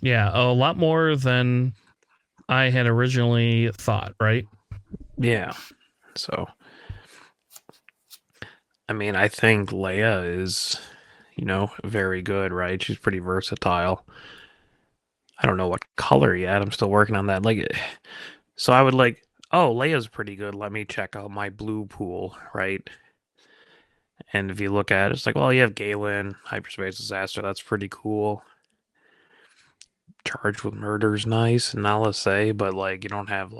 Yeah, a lot more than I had originally thought, right? Yeah. So, I mean, I think Leia is, very good, right? She's pretty versatile. I don't know what color yet. I'm still working on that. So I would Leia's pretty good. Let me check out my blue pool, right? And if you look at it, it's like, well, you have Galen, Hyperspace Disaster. That's pretty cool. Charged with Murder's nice, and Nala say, but you don't have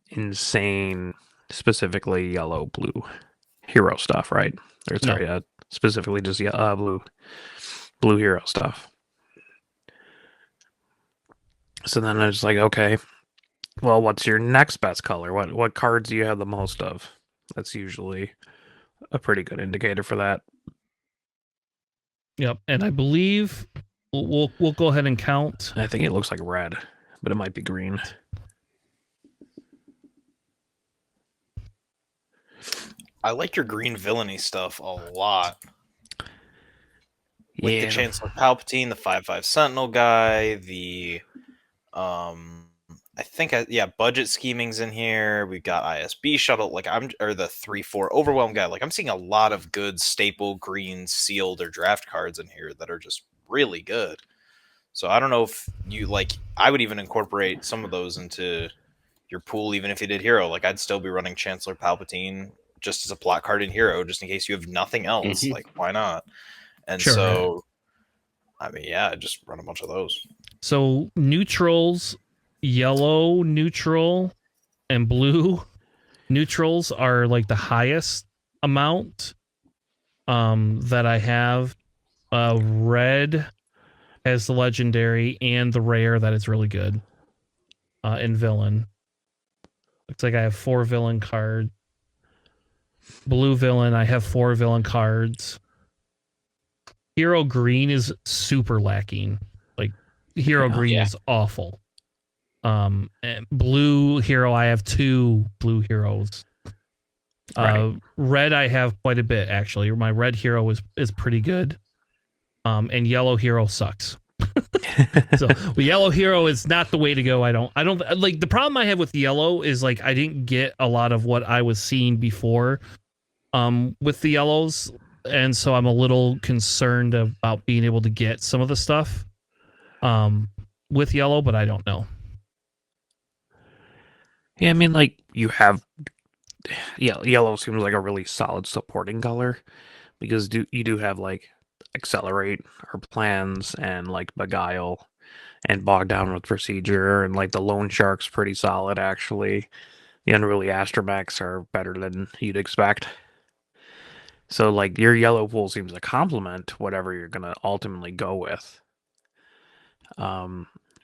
insane, specifically yellow, blue hero stuff, right? Or sorry, specifically just blue hero stuff. So then I was like, okay, well, what's your next best color? What cards do you have the most of? That's usually a pretty good indicator for that. Yep, and I believe we'll go ahead and count. I think it looks like red, but it might be green. I like your green villainy stuff a lot. With the Chancellor Palpatine, the 5/5 Sentinel guy, the I think budget scheming's in here. We've got ISB shuttle, the 3/4 overwhelm guy. I'm seeing a lot of good staple green sealed or draft cards in here that are just really good. So I don't know if you I would even incorporate some of those into your pool, even if you did hero. I'd still be running Chancellor Palpatine just as a plot card in hero, just in case you have nothing else. Mm-hmm. Why not? And sure. So, I mean, just run a bunch of those. So neutrals, yellow neutral and blue neutrals are the highest amount that I have. Red has the legendary and the rare that is really good in villain. Looks like I have 4 villain cards. Blue villain, I have 4 villain cards. Hero green is super lacking. Hero green is awful. And blue hero, I have 2 blue heroes. Right. Red, I have quite a bit actually. My red hero is pretty good. And yellow hero sucks. So yellow hero is not the way to go. I don't the problem I have with yellow is I didn't get a lot of what I was seeing before with the yellows. and so I'm a little concerned about being able to get some of the stuff with yellow, but I don't know. Yeah, I mean, like, you have... Yeah, yellow seems like a really solid supporting color, because you do have, like, Accelerate, or Plans, and, like, Beguile, and Bog Down with Procedure, and, like, the Loan Shark's pretty solid, actually. The Unruly Astromechs are better than you'd expect. So, like, your yellow pool seems to complement whatever you're gonna ultimately go with.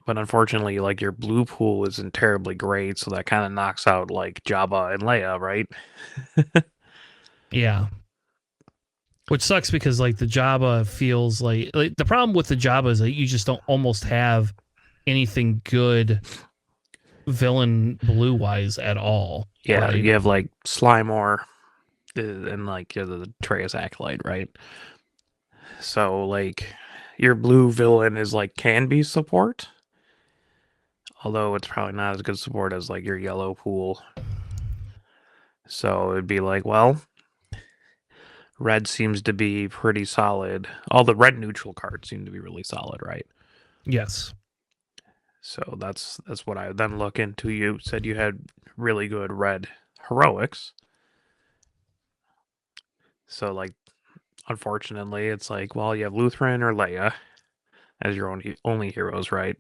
But unfortunately, like, your blue pool isn't terribly great, so that kind of knocks out, like, Jabba and Leia, right? Yeah. Which sucks because like the Jabba feels like the problem with the Jabba is that you just don't almost have anything good villain blue wise at all. Yeah, right? you have, like, Slimore, and, like, the Atreus Acolyte, right? So, like, your blue villain is, like, can be support, although it's probably not as good support as, like, your yellow pool. So it'd be like, well, red seems to be pretty solid. All the red neutral cards seem to be really solid, right? Yes. So that's what I then look into. You said you had really good red heroics. So, like, unfortunately, it's like, well, you have Lutheran or Leia as your only heroes, right?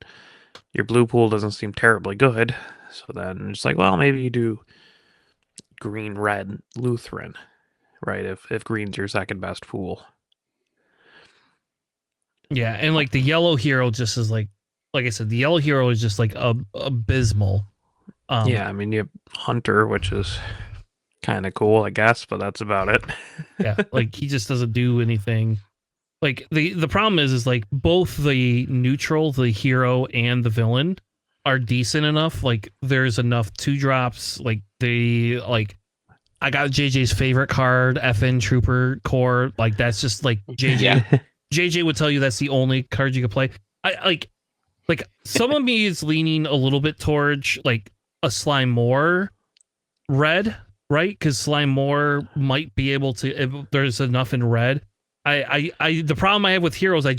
Your blue pool doesn't seem terribly good. So then it's like, well, maybe you do green, red, Lutheran, right? If green's your second best pool. Yeah, and like the yellow hero just is like I said, the yellow hero is just like abysmal. Yeah, I mean, you have Hunter, which is kind of cool, I guess, but that's about it. Yeah, like he just doesn't do anything. Like the problem is like both the neutral, the hero, and the villain are decent enough. Like there's enough 2-drops. Like I got JJ's favorite card, FN Trooper Core. Like that's just like JJ. Yeah. JJ would tell you that's the only card you could play. I like some of me is leaning a little bit towards like a Slime More red, right? Because Slime More might be able to if there's enough in red. I the problem I have with heroes, I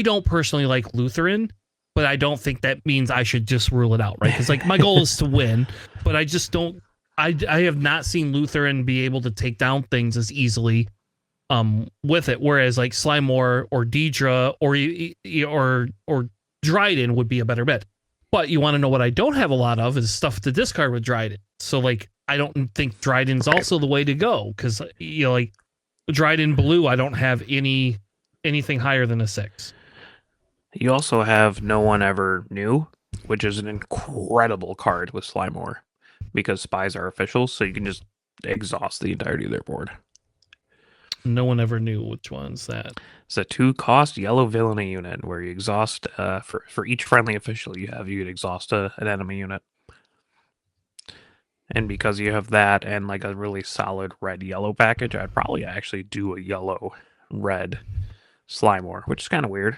don't personally like Lutheran, but I don't think that means I should just rule it out, right? Because like my goal is to win, but I just don't. I have not seen Lutheran be able to take down things as easily with it, whereas like Slimore or Deidre or Dryden would be a better bet. But you want to know what I don't have a lot of is stuff to discard with Dryden. So like I don't think Dryden's also the way to go because like Dryden blue I don't have anything higher than a 6. You also have No One Ever Knew, which is an incredible card with Slimore because spies are officials, so you can just exhaust the entirety of their board. No one ever knew which one's that. It's a 2-cost yellow villainy unit where you exhaust for each friendly official you could exhaust an enemy unit. And because you have that and like a really solid red-yellow package, I'd probably actually do a yellow-red Slimore, which is kind of weird.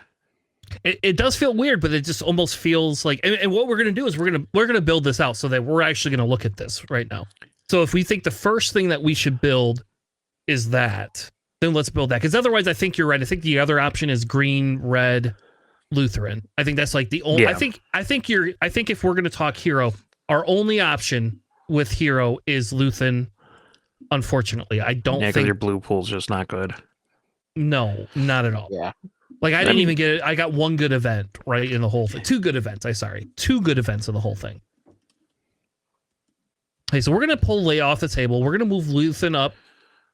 It does feel weird, but it just almost feels like. And what we're gonna do is we're gonna build this out so that we're actually gonna look at this right now. So if we think the first thing that we should build is that, then let's build that. Because otherwise, I think you're right. I think the other option is green, red, Lutheran. I think that's like the only. Yeah. I think if we're gonna talk hero, our only option with hero is Lutheran. Unfortunately, I don't think your blue pool's just not good. No, not at all. Yeah. Like I didn't even get it. I got one good event right in the whole thing. 2 good events. Two good events in the whole thing. Okay, so we're gonna pull Leia off the table. We're gonna move Luthen up,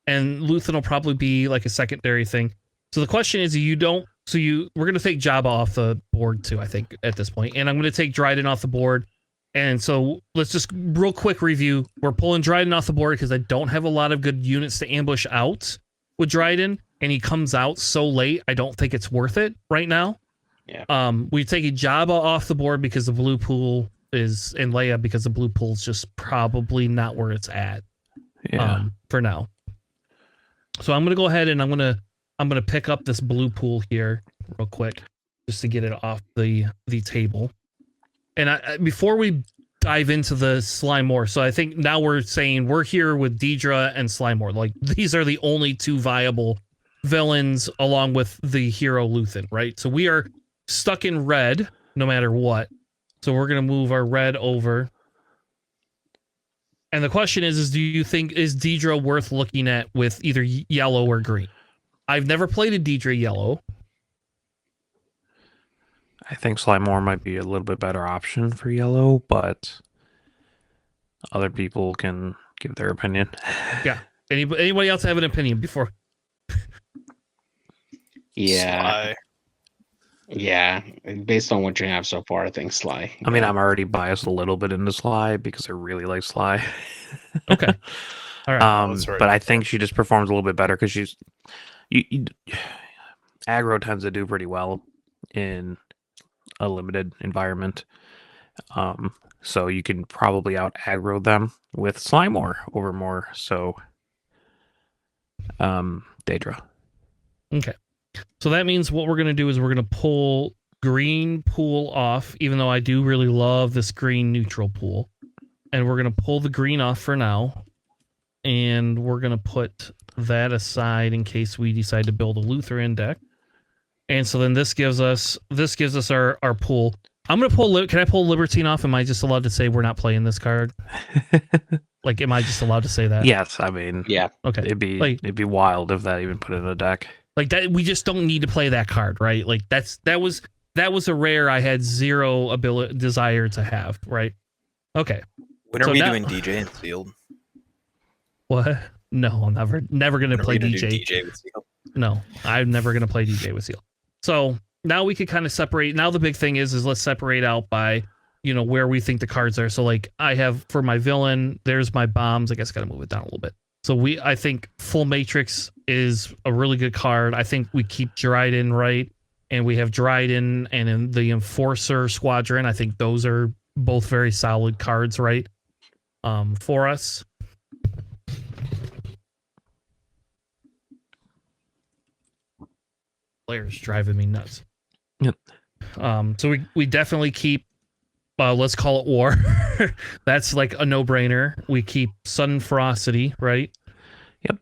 and Luthen will probably be like a secondary thing. So the question is, we're gonna take Jabba off the board too. I think at this point, and I'm gonna take Dryden off the board. And so let's just real quick review. We're pulling Dryden off the board because I don't have a lot of good units to ambush out with Dryden. And he comes out so late, I don't think it's worth it right now. Yeah. We've taken Jabba off the board because the blue pool is, and Leia because the blue pool is just probably not where it's at. Yeah. For now. So I'm gonna go ahead and I'm gonna pick up this blue pool here real quick just to get it off the table. And before we dive into the slime more. So I think now we're saying we're here with Deidre and Slimore. Like these are the only two viable villains along with the hero Luthen, right? So we are stuck in red no matter what. So we're going to move our red over. And the question is do you think, is Deidre worth looking at with either yellow or green? I've never played a Deidre yellow. I think Slimore might be a little bit better option for yellow, but other people can give their opinion. Yeah. Anybody else have an opinion before? Yeah. Sly. Yeah. Based on what you have so far, I think Sly. I mean, I'm already biased a little bit into Sly because I really like Sly. Okay. All right. That's right. But I think she just performs a little bit better because she's aggro tends to do pretty well in a limited environment. So you can probably out aggro them with Slimore over more. So Daedra. Okay. So that means what we're going to do is we're going to pull green pool off, even though I do really love this green neutral pool. And we're going to pull the green off for now. And we're going to put that aside in case we decide to build a Lutheran deck. And so then this gives us our pool. I'm going to pull, can I pull Libertine off? Am I just allowed to say we're not playing this card? Like, am I just allowed to say that? Yes, I mean, Yeah. Okay. it'd be wild if that even put in a deck. Like that, we just don't need to play that card, right? Like that was a rare I had zero desire to have, right? Okay. When are So we now- doing DJ and Sealed? What? No, I'm never gonna When are play we gonna do DJ. DJ with Sealed? No, I'm never gonna play DJ with Seal. So now we could kind of separate. Now the big thing is let's separate out by, where we think the cards are. So like I have for my villain, there's my bombs. I guess I gotta move it down a little bit. So I think Full Matrix is a really good card. I think we keep Dryden, right? And we have Dryden and in the Enforcer Squadron. I think those are both very solid cards, right? For us. Players driving me nuts. Yep. So we definitely keep let's call it War. That's like a no-brainer. We keep Sudden Ferocity, right? Yep.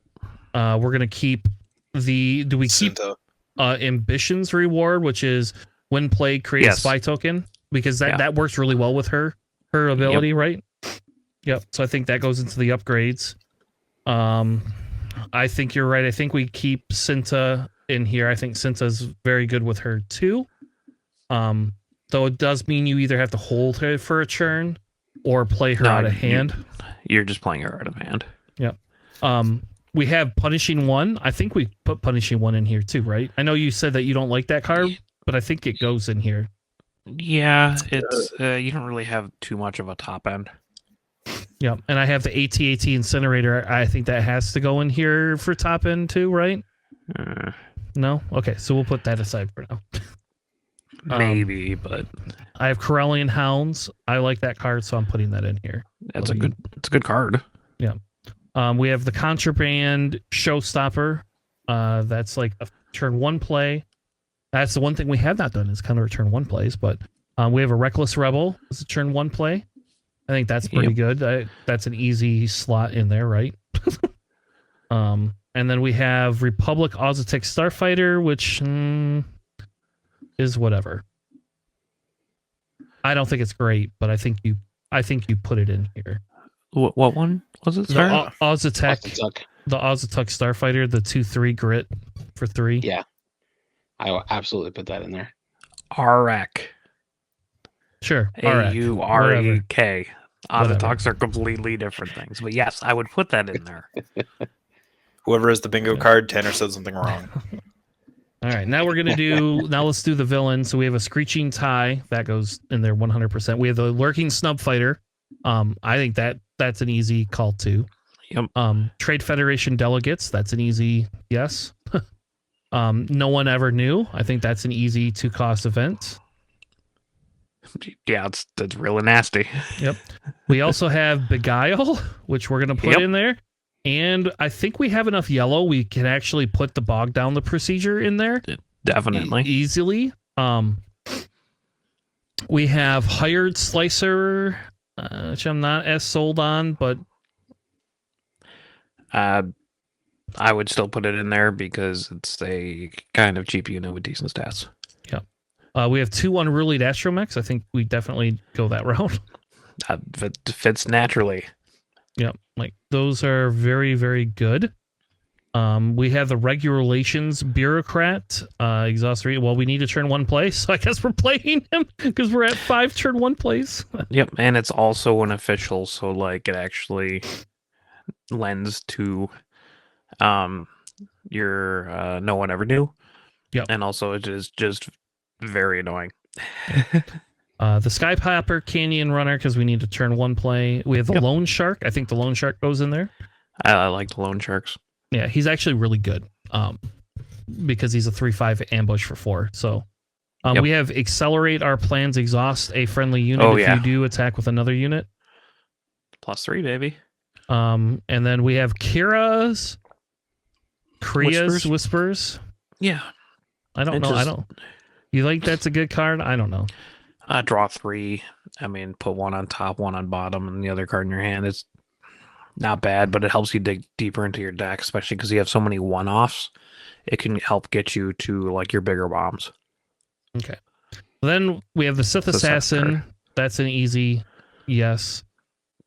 We're gonna keep keep Cinta. Ambitions reward, which is when played, create a Yes. spy token, because Yeah. that works really well with her ability, right? Yep. So I think that goes into the upgrades. I think you're right. I think we keep Cinta in here. I think Cinta's very good with her too. Though it does mean you either have to hold her for a turn or play her out of hand. You're just playing her out of hand. Yep. We have Punishing One. I think we put Punishing One in here too, right? I know you said that you don't like that card, but I think it goes in here. Yeah, it's you don't really have too much of a top end. Yeah, and I have the AT-AT Incinerator. I think that has to go in here for top end too, right? No? Okay, so we'll put that aside for now. Maybe, but I have Corellian Hounds. I like that card, so I'm putting that in here. it's a good card. We have the Contraband Showstopper. That's like a turn one play. That's the one thing we have not done is kind of turn one plays, but we have a Reckless Rebel. It's a turn one play. I think that's pretty good. That's an easy slot in there, right? And then we have Republic Ozatec Starfighter, which is whatever. I don't think it's great, but I think you put it in here. What one was it? The Sorry? Ozatec, Ozatec. the Ozatec Starfighter, the 2/3 grit for 3. Yeah. I will absolutely put that in there. Arek. Sure. Whatever. AUREK. Whatever. Ozatoks are completely different things. But yes, I would put that in there. Whoever has the bingo card, Tanner said something wrong. All right, now let's do the villain. So we have a Screeching Tie that goes in there 100%. We have the Lurking Snub Fighter. I think that's an easy call too. Yep. Trade Federation Delegates, that's an easy yes. No One Ever Knew. I think that's an easy 2-cost event. Yeah, it's really nasty. Yep. We also have Beguile, which we're gonna put in there. And I think we have enough yellow. We can actually put the Bog Down the Procedure in there. Definitely. Easily. We have Hired Slicer. which I'm not as sold on, but I would still put it in there because it's a kind of cheap unit with decent stats. we have 2 unruly astromechs. I think we definitely go that route. It fits naturally. Yep, like those are very, very good. We have the regulations bureaucrat, exhaust 3. Well, we need to turn 1 place, so I guess we're playing him because we're at 5 turn 1 place. Yep, and it's also an official, so like it actually lends to your no one ever knew. Yep. And also it is just very annoying. The Sky Popper Canyon Runner because we need to turn 1 play. We have the Yep. Loan Shark. I think the Loan Shark goes in there. I like the loan sharks. Yeah, he's actually really good. Because he's a 3/5 ambush for 4. So Yep. we have accelerate our plans, exhaust a friendly unit Oh, if yeah. you do attack with another unit. +3, baby. And then we have Kriya's Whispers. Yeah. I don't It know. I just- don't. You think that's a good card? I don't know. Draw 3. I mean, put 1 on top, 1 on bottom, and the other card in your hand. It's not bad, but it helps you dig deeper into your deck, especially because you have so many one-offs. It can help get you to like your bigger bombs. Then we have the Sith It's a separate Assassin. card. That's an easy yes.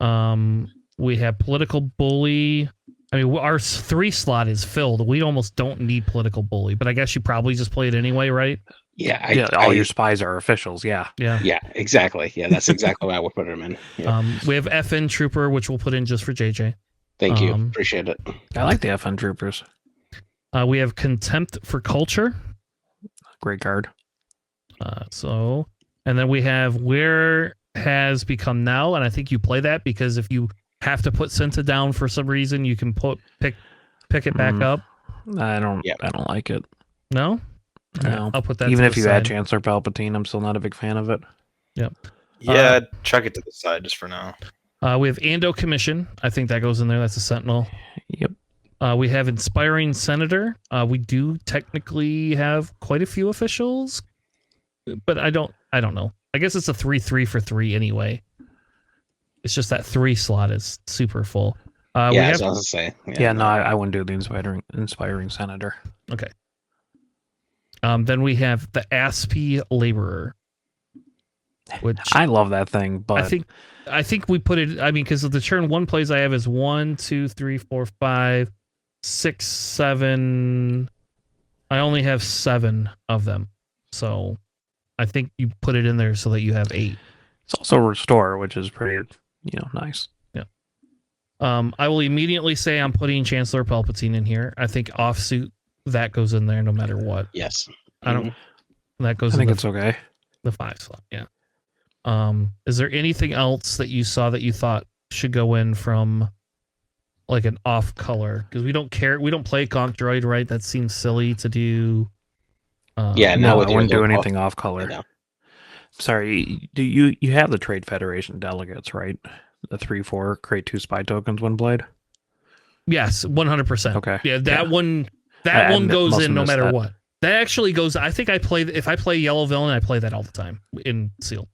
We have Political Bully. I mean, our 3 slot is filled. We almost don't need Political Bully, but I guess you probably just play it anyway, right? Yeah, All your spies are officials. Yeah. Yeah. Yeah, exactly. Yeah, that's exactly why I would put him in. Yeah. We have FN Trooper, which we'll put in just for JJ. Thank you. um, Appreciate it. I like the FN Troopers. We have Contempt for Culture. Great card. And then we have Where Has Become Now, and I think you play that because if you have to put Cinta down for some reason, you can pick it back Mm. up. I don't Yep. like it. No? No. Alright, I'll put that Even to if the you add side. Chancellor Palpatine, I'm still not a big fan of it. Yeah, chuck it to the side just for now. We have Ando Commission. I think that goes in there. That's a Sentinel. Yep. We have Inspiring Senator. We do technically have quite a few officials, but I don't know. I guess it's a 3/3 for 3 anyway. It's just that 3 slot is super full. We Yeah, have as I was gonna say. Yeah, no, I wouldn't do the inspiring senator. then we have the Aspie Laborer, which I love that thing, but I think we put it. I mean, because of the turn 1 plays I have is 1, 2, 3, 4, 5, 6, 7. I only have 7 of them, so I think you put it in there so that you have 8. it's also restore, which is pretty, nice. I will immediately say I'm putting Chancellor Palpatine in here. I think offsuit that goes in there no matter what. Yes. I don't. That goes I in think the, it's okay. the 5 slot. Yeah. Is there anything else that you saw that you thought should go in from like an off color? Because we don't care. We don't play Conk Droid, right? That seems silly to do. Yeah, No, now I with your wouldn't do little anything off color. Yeah. Sorry, do you have the Trade Federation delegates, right? The 3/4 create 2 spy tokens when played. Yes, 100%. Okay. Yeah, that Yeah. one. That I one goes must in have no missed matter that. what. That actually goes. I think I play. If I play Yellow Villain, I play that all the time in Seal.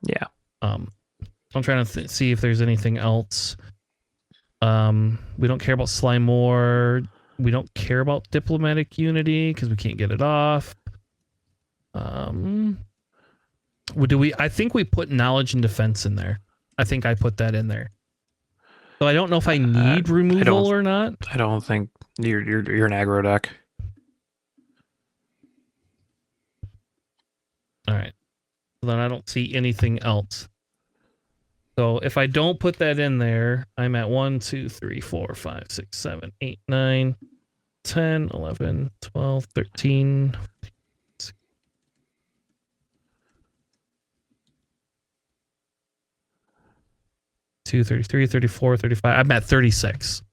Yeah. I'm trying to see if there's anything else. We don't care about Slimore. We don't care about Diplomatic Unity because we can't get it off. Do we? I think we put Knowledge and Defense in there. I think I put that in there. So I don't know if I need removal or not. I don't think you're an aggro deck. All right. Then I don't see anything else. So if I don't put that in there, I'm at 1, 2, 3, 4, 5, 6, 7, 8, 9, 10, 11, 12, 13. 2, 33, 34, 35. I'm at 36.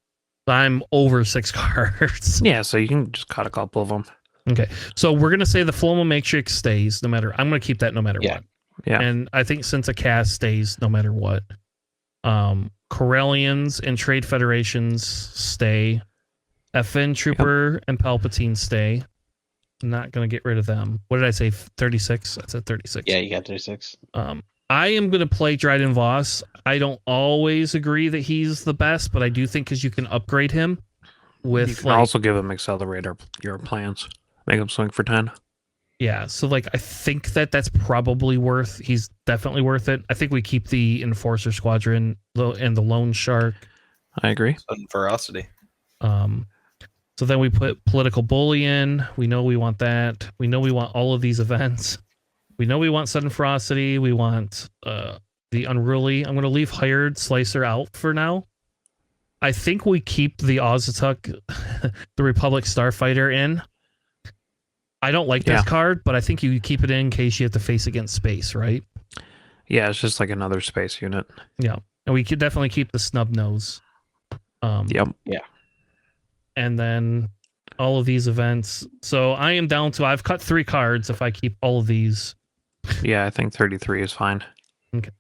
I'm over 6 cards. Yeah, so you can just cut a couple of them. So we're going to say the Floma Matrix stays no matter. I'm going to keep that no matter what. Yeah. And I think since a cast stays no matter what. Corellians and Trade Federations stay. FN Trooper and Palpatine stay. I'm not going to get rid of them. What did I say? 36? I said 36. Yeah, you got 36. I am going to play Dryden Voss. I don't always agree that he's the best, but I do think because you can upgrade him with You can also give him accelerator your plans. Make him swing for 10. Yeah, so like I think that's probably worth. He's definitely worth it. I think we keep the Enforcer Squadron and the Lone Shark. I agree. Sudden ferocity. So then we put Political Bully in. We know we want that. We know we want all of these events. We know we want Sudden Ferocity. We want the Unruly. I'm going to leave Hired Slicer out for now. I think we keep the Ozatuk, the Republic Starfighter in. I don't like this card, but I think you keep it in case you have to face against space, right? Yeah, it's just like another space unit. Yeah, and we could definitely keep the Snub Nose. Yep. Yeah. And then all of these events. So I am down to, I've cut 3 cards if I keep all of these. Yeah, I think 33 is fine. Okay.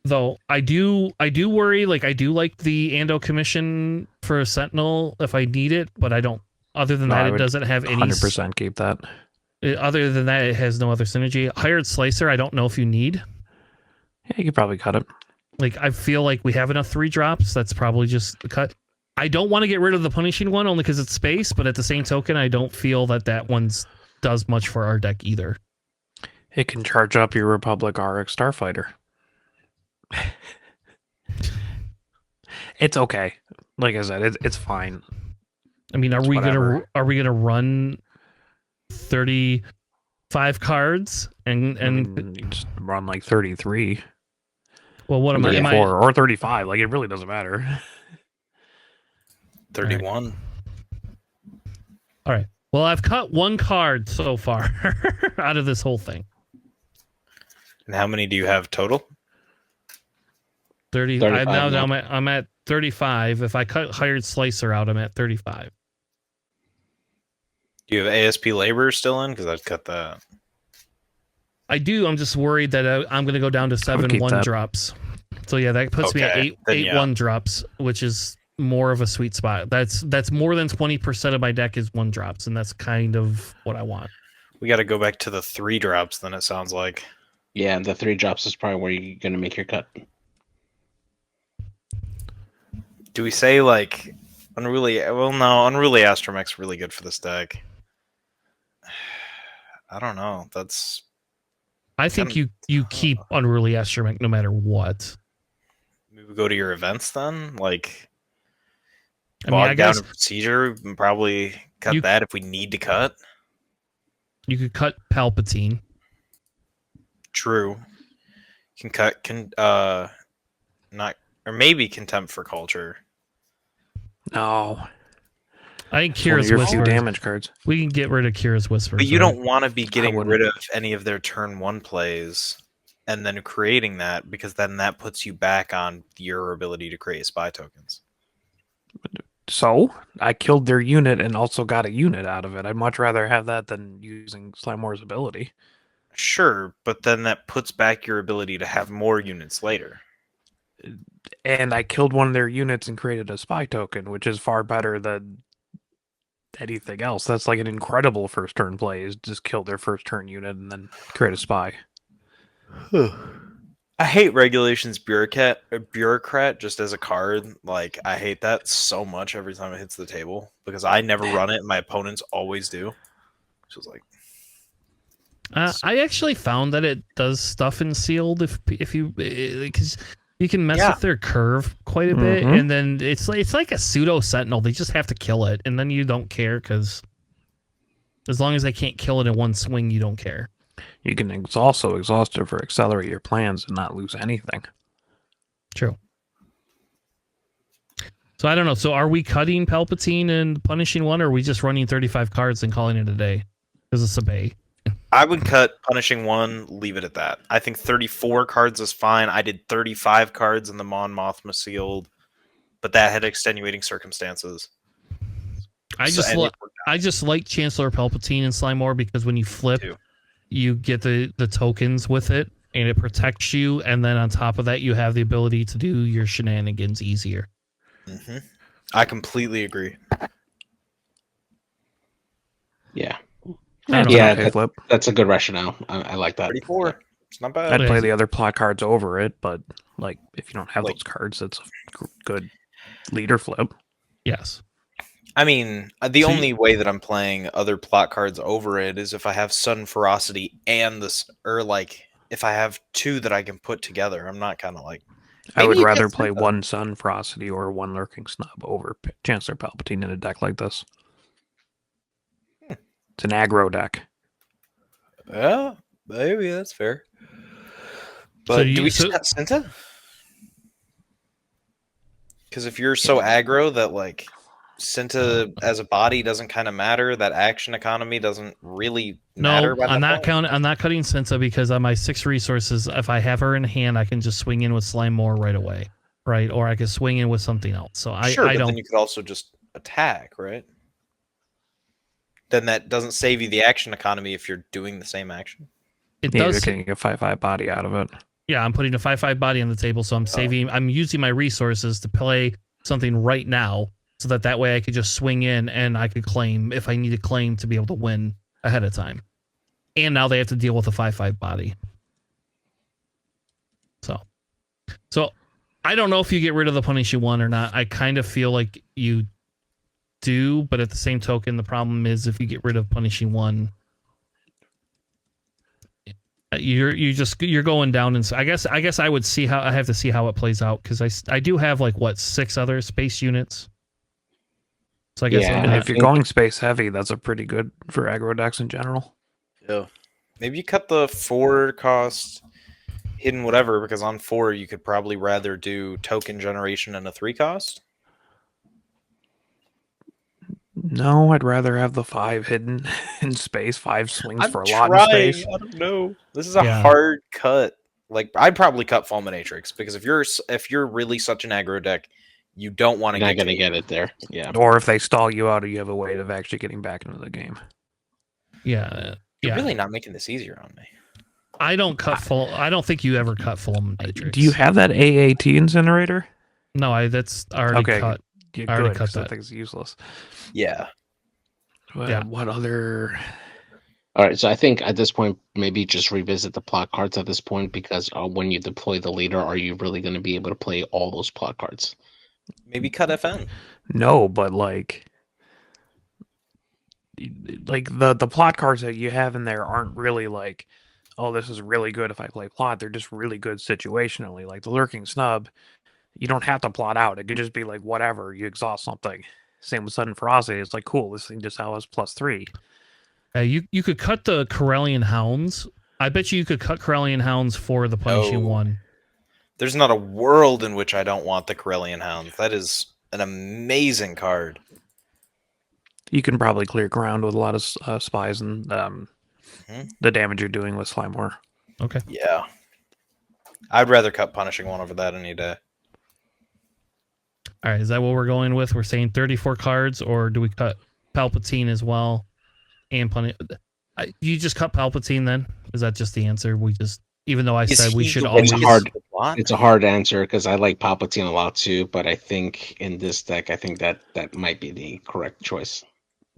Though I do worry, like I do like the Ando Commission for a Sentinel if I need it, but I don't. Other than that, it doesn't have any. 100% keep that. Other than that, it has no other synergy. Hired Slicer, I don't know if you need. Yeah, you could probably cut it. Like I feel like we have enough 3 drops. That's probably just the cut. I don't want to get rid of the Punishing one only because it's space, but at the same token, I don't feel that one's does much for our deck either. It can charge up your Republic RX Starfighter. It's okay. Like I said, it's fine. I mean, are we gonna run 35 cards and I mean, you just run like 33. Well, what am I? 34 or 35? Like it really doesn't matter. 31. All right. Well, I've cut 1 card so far out of this whole thing. And how many do you have total? 30. I'm at 35. If I cut Hired Slicer out, I'm at 35. Do you have ASP Labor still in? Because I'd cut that. I do. I'm just worried that I'm going to go down to 7 1 drops. So yeah, that puts me at 8 1 drops, which is more of a sweet spot. That's more than 20% of my deck is 1 drops, and that's kind of what I want. We got to go back to the 3 drops. Then it sounds like. Yeah, the 3 drops is probably where you're going to make your cut. Do we say like Unruly? Well, no, Unruly Astromech's really good for this deck. I don't know. I think you keep Unruly Astromech no matter what. We would go to your events then, like. I mean, I guess down procedure and probably cut that if we need to cut. You could cut Palpatine. True. You can cut not or maybe Contempt for Culture. No. I think Kira's Whisper. Damage cards. We can get rid of Kira's Whisper. But you don't want to be getting rid of any of their turn 1 plays and then creating that, because then that puts you back on your ability to create spy tokens. So I killed their unit and also got a unit out of it. I'd much rather have that than using Slimemore's ability. Sure, but then that puts back your ability to have more units later. And I killed one of their units and created a spy token, which is far better than anything else. That's like an incredible first turn play, is just kill their first turn unit and then create a spy. I hate Regulations Bureaucrat just as a card. Like, I hate that so much every time it hits the table because I never run it and my opponents always do. So it's like, I actually found that it does stuff in sealed if you, because you can mess with their curve quite a bit, and then it's like a pseudo sentinel. They just have to kill it, and then you don't care because as long as they can't kill it in one swing, you don't care. You can also exhaust it for accelerate your plans and not lose anything. True. So I don't know. So are we cutting Palpatine and punishing one, or are we just running 35 cards and calling it a day? Because it's a bay. I would cut punishing one, leave it at that. I think 34 cards is fine. I did 35 cards in the Mon Mothma sealed, but that had extenuating circumstances. I just like Chancellor Palpatine and Slimemore because when you flip, you get the tokens with it, and it protects you, and then on top of that, you have the ability to do your shenanigans easier. Mm-hmm. I completely agree. Yeah. Yeah, That's a good rationale. I like that. 34. It's not bad. I'd Okay. play the other plot cards over it, but like if you don't have Like- those cards, it's a good leader flip. Yes. I mean, the So you- only way that I'm playing other plot cards over it is if I have Sudden Ferocity and this, or like if I have two that I can put together. I'm not kind of like. I Maybe would you get rather play Cinta. one Sun Ferocity or one Lurking Snub over Chancellor Palpatine in a deck like this. It's an aggro deck. Yeah, maybe that's fair. But So do you- we so- just got Cinta? Because if you're so aggro that like Cinta as a body doesn't kind of matter, that action economy doesn't really matter. No, by I'm that not point? counting. I'm not cutting Sensa because on my 6 resources, if I have her in hand, I can just swing in with Slime more right away, right? Or I can swing in with something else. So Sure, I but don't. then you could also just attack, right? Then that doesn't save you the action economy if you're doing the same action. It Yeah, you're does. getting a 5/5 body out of it. Yeah, I'm putting a 5/5 body on the table, so I'm saving. I'm using my resources to play something right now, so that way I could just swing in and I could claim if I need to claim to be able to win ahead of time. And now they have to deal with a 5/5 body. So I don't know if you get rid of the punish you one or not. I kind of feel like you do, but at the same token, the problem is if you get rid of punishing one, you're going down. And I guess I would see how I have to see how it plays out because I do have like what 6 other space units. So I guess Yeah, I'm And gonna, if you're going space heavy, that's a pretty good for aggro decks in general. Yeah. Maybe you cut the 4 cost hidden whatever, because on 4 you could probably rather do token generation and a 3 cost. No, I'd rather have the 5 hidden in space. 5 swings I'm for a lot in space. I don't know. This is a Yeah. hard cut. Like I'd probably cut Fulminatrix because if you're really such an aggro deck, you don't want to You're not get gonna to get it there. Yeah. Or if they stall you out, you have a way of actually getting back into the game. yeah. You're Yeah. really not making this easier on me. I don't cut full. I don't think you ever cut full matrix. Do you have that AAT incinerator? No, that's already Okay. cut. Yeah, I already good, cut 'cause that that. thing's useless. Yeah. Yeah. What other? All right, so I think at this point, maybe just revisit the plot cards at this point because when you deploy the leader, are you really going to be able to play all those plot cards? Maybe cut FN. No, but like the plot cards that you have in there aren't really like, oh, this is really good if I play plot. They're just really good situationally. Like the Lurking Snub, you don't have to plot out. It could just be like whatever, you exhaust something. Same with Sudden Ferocity. It's like, cool, this thing just has +3. You could cut the Corellian Hounds. I bet you could cut Corellian Hounds for the punishing No. one. There's not a world in which I don't want the Corellian Hounds. That is an amazing card. You can probably clear ground with a lot of spies and the damage you're doing with Slimeware. Okay. Yeah. I'd rather cut punishing one over that any day. All right. Is that what we're going with? We're saying 34 cards, or do we cut Palpatine as well? And punish. You just cut Palpatine then? Is that just the answer? We just, even though I Is said we he should the always. It's hard. Plot? It's a hard answer because I like Palpatine a lot too, but I think in this deck, I think that might be the correct choice.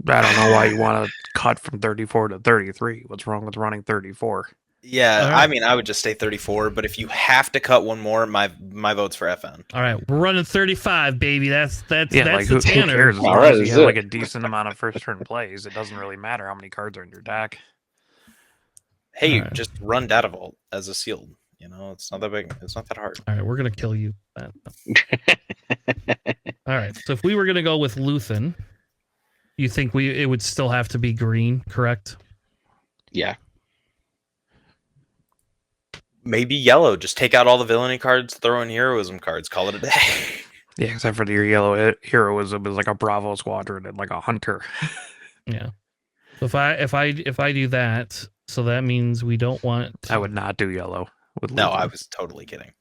I don't know why you want to cut from 34 to 33. What's wrong with running 34? Yeah, All right. I mean, I would just stay 34, but if you have to cut one more, my vote's for FN. All right, we're running 35, baby. That's Yeah, that's like the who Tanner. cares? As All long right, as you is have it? like a decent amount of first turn plays, it doesn't really matter how many cards are in your deck. Hey, Alright. just run Data Vault as a sealed. You know, it's not that big. It's not that hard. All right, we're gonna kill you. All right, so if we were gonna go with Luthen, you think it would still have to be green, correct? Yeah. Maybe yellow. Just take out all the villainy cards, throw in heroism cards, call it a day. Yeah, except for your yellow heroism is like a Bravo squadron and like a hunter. Yeah. So if I do that, so that means we don't want. I would not do yellow with No, Luthen. I was totally kidding.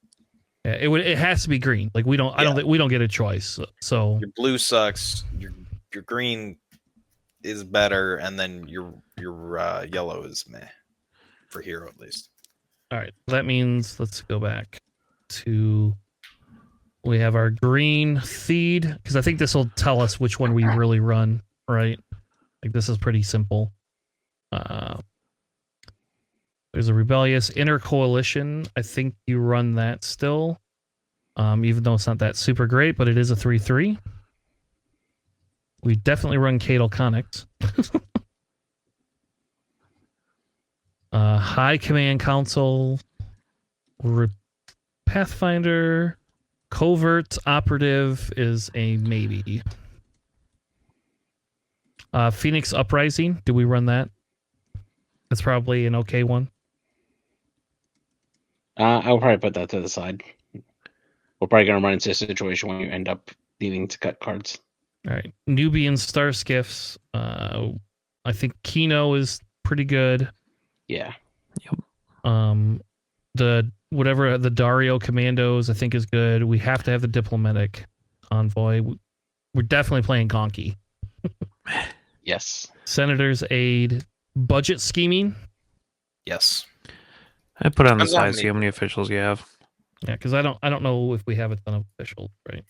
Yeah, it has to be green. Like we don't. I don't Yeah. think we don't get a choice. So Your blue sucks. Your green is better, and then your yellow is meh for hero at least. all right, that means let's go back to. We have our green feed because I think this will tell us which one we really run. Right. Like this is pretty simple. There's a rebellious inner coalition. I think you run that still, even though it's not that super great, but it is a 3/3. We definitely run Cadal Conics. High Command Council, Pathfinder, Covert Operative is a maybe. Phoenix Uprising, do we run that? That's probably an okay one. I'll probably put that to the side. We're probably going to run into a situation where you end up needing to cut cards. All right. Nubian Star Skiffs. I think Kino is pretty good. Yeah. The Dario Commandos I think is good. We have to have the Diplomatic Envoy. We're definitely playing Gonki. Yes. Senator's Aid. Budget Scheming. Yes. I put on the Depends on side, how see how many officials you have. Yeah, because I don't know if we have a ton of officials, right?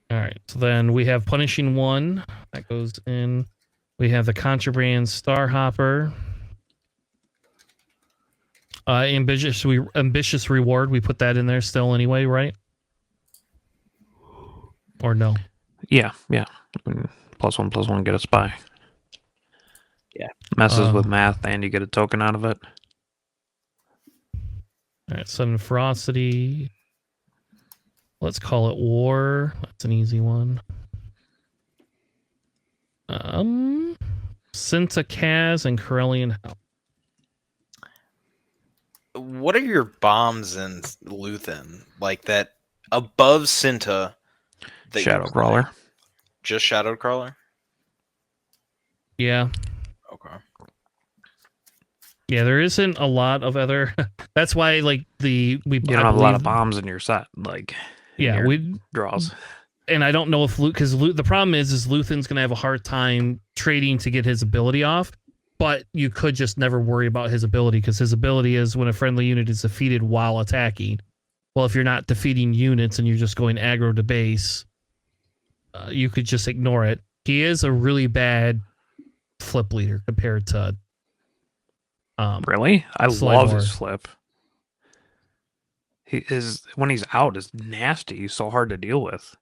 All right. So then we have Punishing One. That goes in. We have the Contraband Starhopper. Ambitious Reward. We put that in there still anyway, right? Or no? Yeah. +1/+1, get a spy. Yeah. Messes with math and you get a token out of it. All right, Sudden Ferocity. Let's call it War. That's an easy one. Cinta Kaz and Corellian Hell. What are your bombs in Luthen? Like that above Cinta? Shadow Crawler. Just Shadow Crawler? Yeah. Okay. Yeah, there isn't a lot of other. That's why, like, you don't have a lot of bombs in your set, like. Yeah, we draws. And I don't know if because the problem is Luthen's going to have a hard time trading to get his ability off. But you could just never worry about his ability because his ability is when a friendly unit is defeated while attacking. Well, if you're not defeating units and you're just going aggro to base, you could just ignore it. He is a really bad flip leader compared to. Really? I Slide love War. his flip. When he's out is nasty. He's so hard to deal with.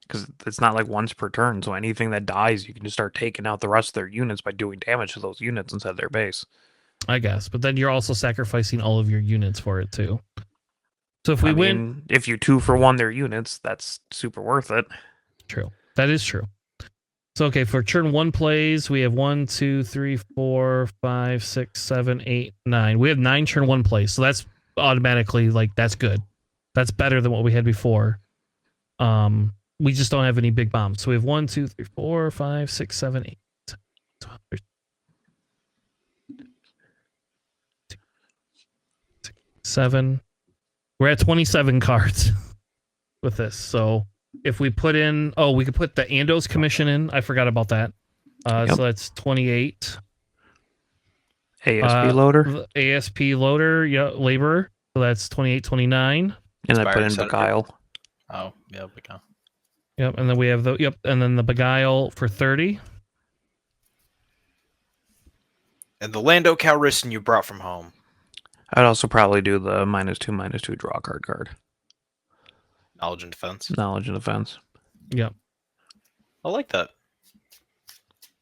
Because it's not like once per turn, so anything that dies, you can just start taking out the rest of their units by doing damage to those units inside their base. I guess, but then you're also sacrificing all of your units for it too. So if we win, if you 2-for-1 their units, that's super worth it. True, that is true. So okay, for turn 1 plays, we have 1, 2, 3, 4, 5, 6, 7, 8, 9. We have 9 turn 1 plays, so that's automatically that's good. That's better than what we had before. We just don't have any big bombs. So we have 1, 2, 3, 4, 5, 6, 7, 8, 12, 13, 7. We're at 27 cards with this. So if we put in, we could put the Andos Commission in. I forgot about that. So that's 28. ASP loader. ASP loader, yeah, laborer. So that's 28, 29. And I put in Senator. Beguile. Oh, yeah, Beguile. Yep, and then we have and then the Beguile for 30. And the Lando Calrissian you brought from home. I'd also probably do the -2/-2 draw card. Knowledge and defense. Knowledge and defense. Yep. I like that.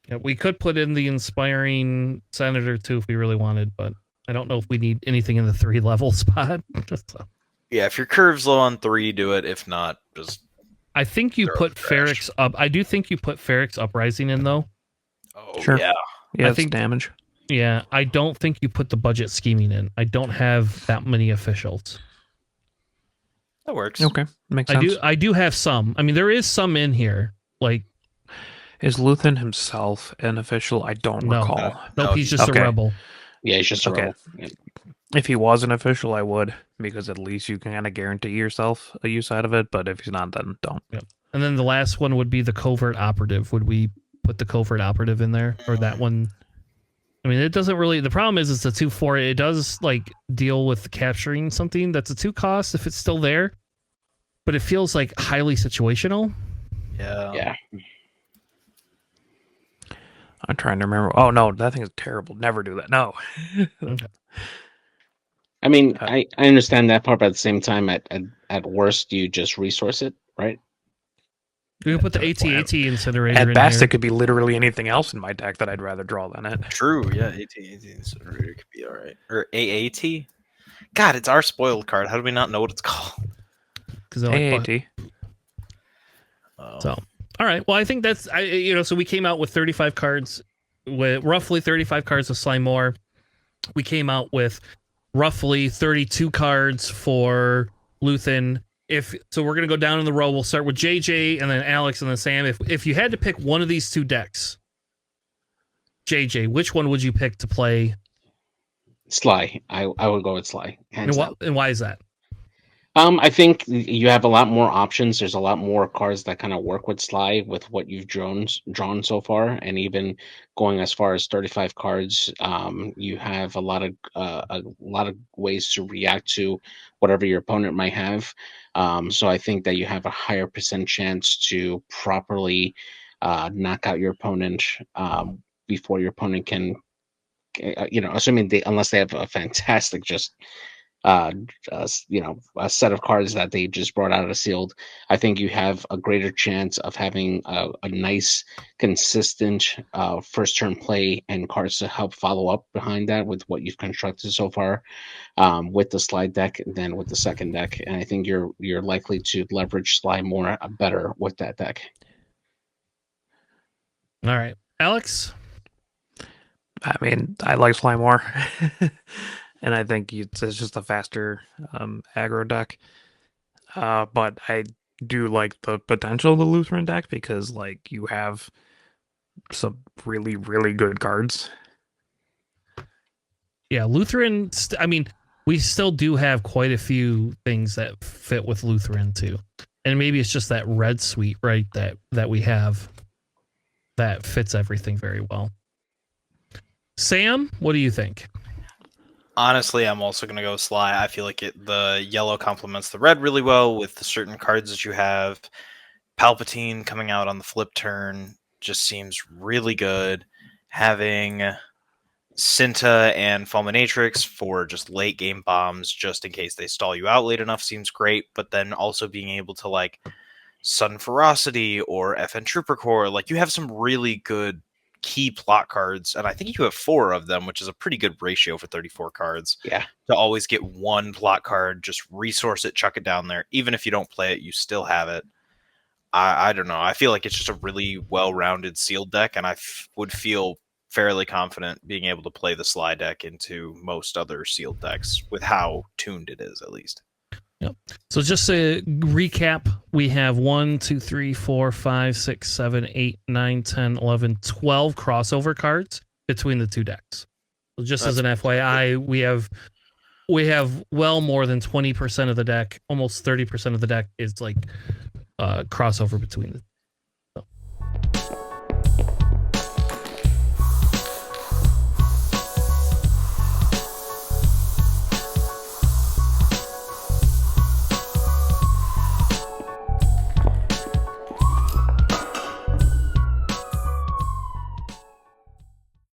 Yeah, we could put in the inspiring senator too if we really wanted, but I don't know if we need anything in the 3-level spot. So. Yeah, if your curve's low on 3, do it. If not, just. I think you put Ferrix up. I do think you put Ferrix Uprising in though. Oh, sure. Yeah. Yeah, I it's think damage. Yeah, I don't think you put the budget scheming in. I don't have that many officials. That works. Okay, makes sense. I do have some. I mean, there is some in here. Like, is Luthen himself an official? I don't recall. Nope, he's just a rebel. Yeah, he's just a rebel. If he was an official, I would, because at least you can kind of guarantee yourself a use out of it. But if he's not, then don't. Yep. And then the last one would be the covert operative. Would we put the covert operative in there, or that one? I mean, it doesn't really. The problem is it's a 2/4. It does deal with capturing something that's a 2 cost if it's still there, but it feels highly situational. Yeah. Yeah. I'm trying to remember. Oh no, that thing is terrible. Never do that. No. Okay. I mean, Uh, I understand that part, but at the same time, at worst, you just resource it, right? We can put the Well, AT-AT incinerator At in best, here. it could be literally anything else in my deck that I'd rather draw than it. True, yeah, 18 Incinerator could be alright. Or AAT? God, it's our spoiled card. How do we not know what it's called? Because they're like, AAT. Oh. so, all right. Well, I think that's so we came out with 35 cards, with roughly 35 cards of Slimore. We came out with roughly 32 cards for Luthen. So we're gonna go down in the row. We'll start with JJ and then Alex and then Sam. If you had to pick one of these two decks, JJ, which one would you pick to play? Sly. I would go with Sly, hands down. And why is that? I think you have a lot more options. There's a lot more cards that kind of work with Sly with what you've drawn so far, and even going as far as 35 cards. You have a lot of ways to react to whatever your opponent might have. So I think that you have a higher percent chance to properly knock out your opponent before your opponent can. Assuming unless they have a fantastic a set of cards that they just brought out of sealed, I think you have a greater chance of having a nice, consistent first turn play and cards to help follow up behind that with what you've constructed so far with the slide deck than with the second deck. And I think you're likely to leverage slide more better with that deck. All right, Alex. I mean, I like Fly more. And I think it's just a faster aggro deck. But I do like the potential of the Lutheran deck because, like, you have some really, really good cards. Yeah, Lutheran. I mean, we still do have quite a few things that fit with Lutheran too, and maybe it's just that red suite, right? That we have that fits everything very well. Sam, what do you think? Honestly, I'm also going to go Sly. I feel like the yellow complements the red really well with the certain cards that you have. Palpatine coming out on the flip turn just seems really good. Having Cinta and Fulminatrix for just late game bombs, just in case they stall you out late enough, seems great. But then also being able to, like, Sudden Ferocity or FN Trooper Corps, like, you have some really good key plot cards, and I think you have 4 of them, which is a pretty good ratio for 34 cards. Yeah. To always get one plot card, just resource it, chuck it down there. Even if you don't play it, you still have it. I don't know. I feel like it's just a really well-rounded sealed deck, and I would feel fairly confident being able to play the Sly deck into most other sealed decks with how tuned it is, at least. Yep. So just to recap, we have 1, 2, 3, 4, 5, 6, 7, 8, 9, 10, 11, 12 crossover cards between the two decks. So just as an FYI, we have well more than 20% of the deck, almost 30% of the deck is like crossover between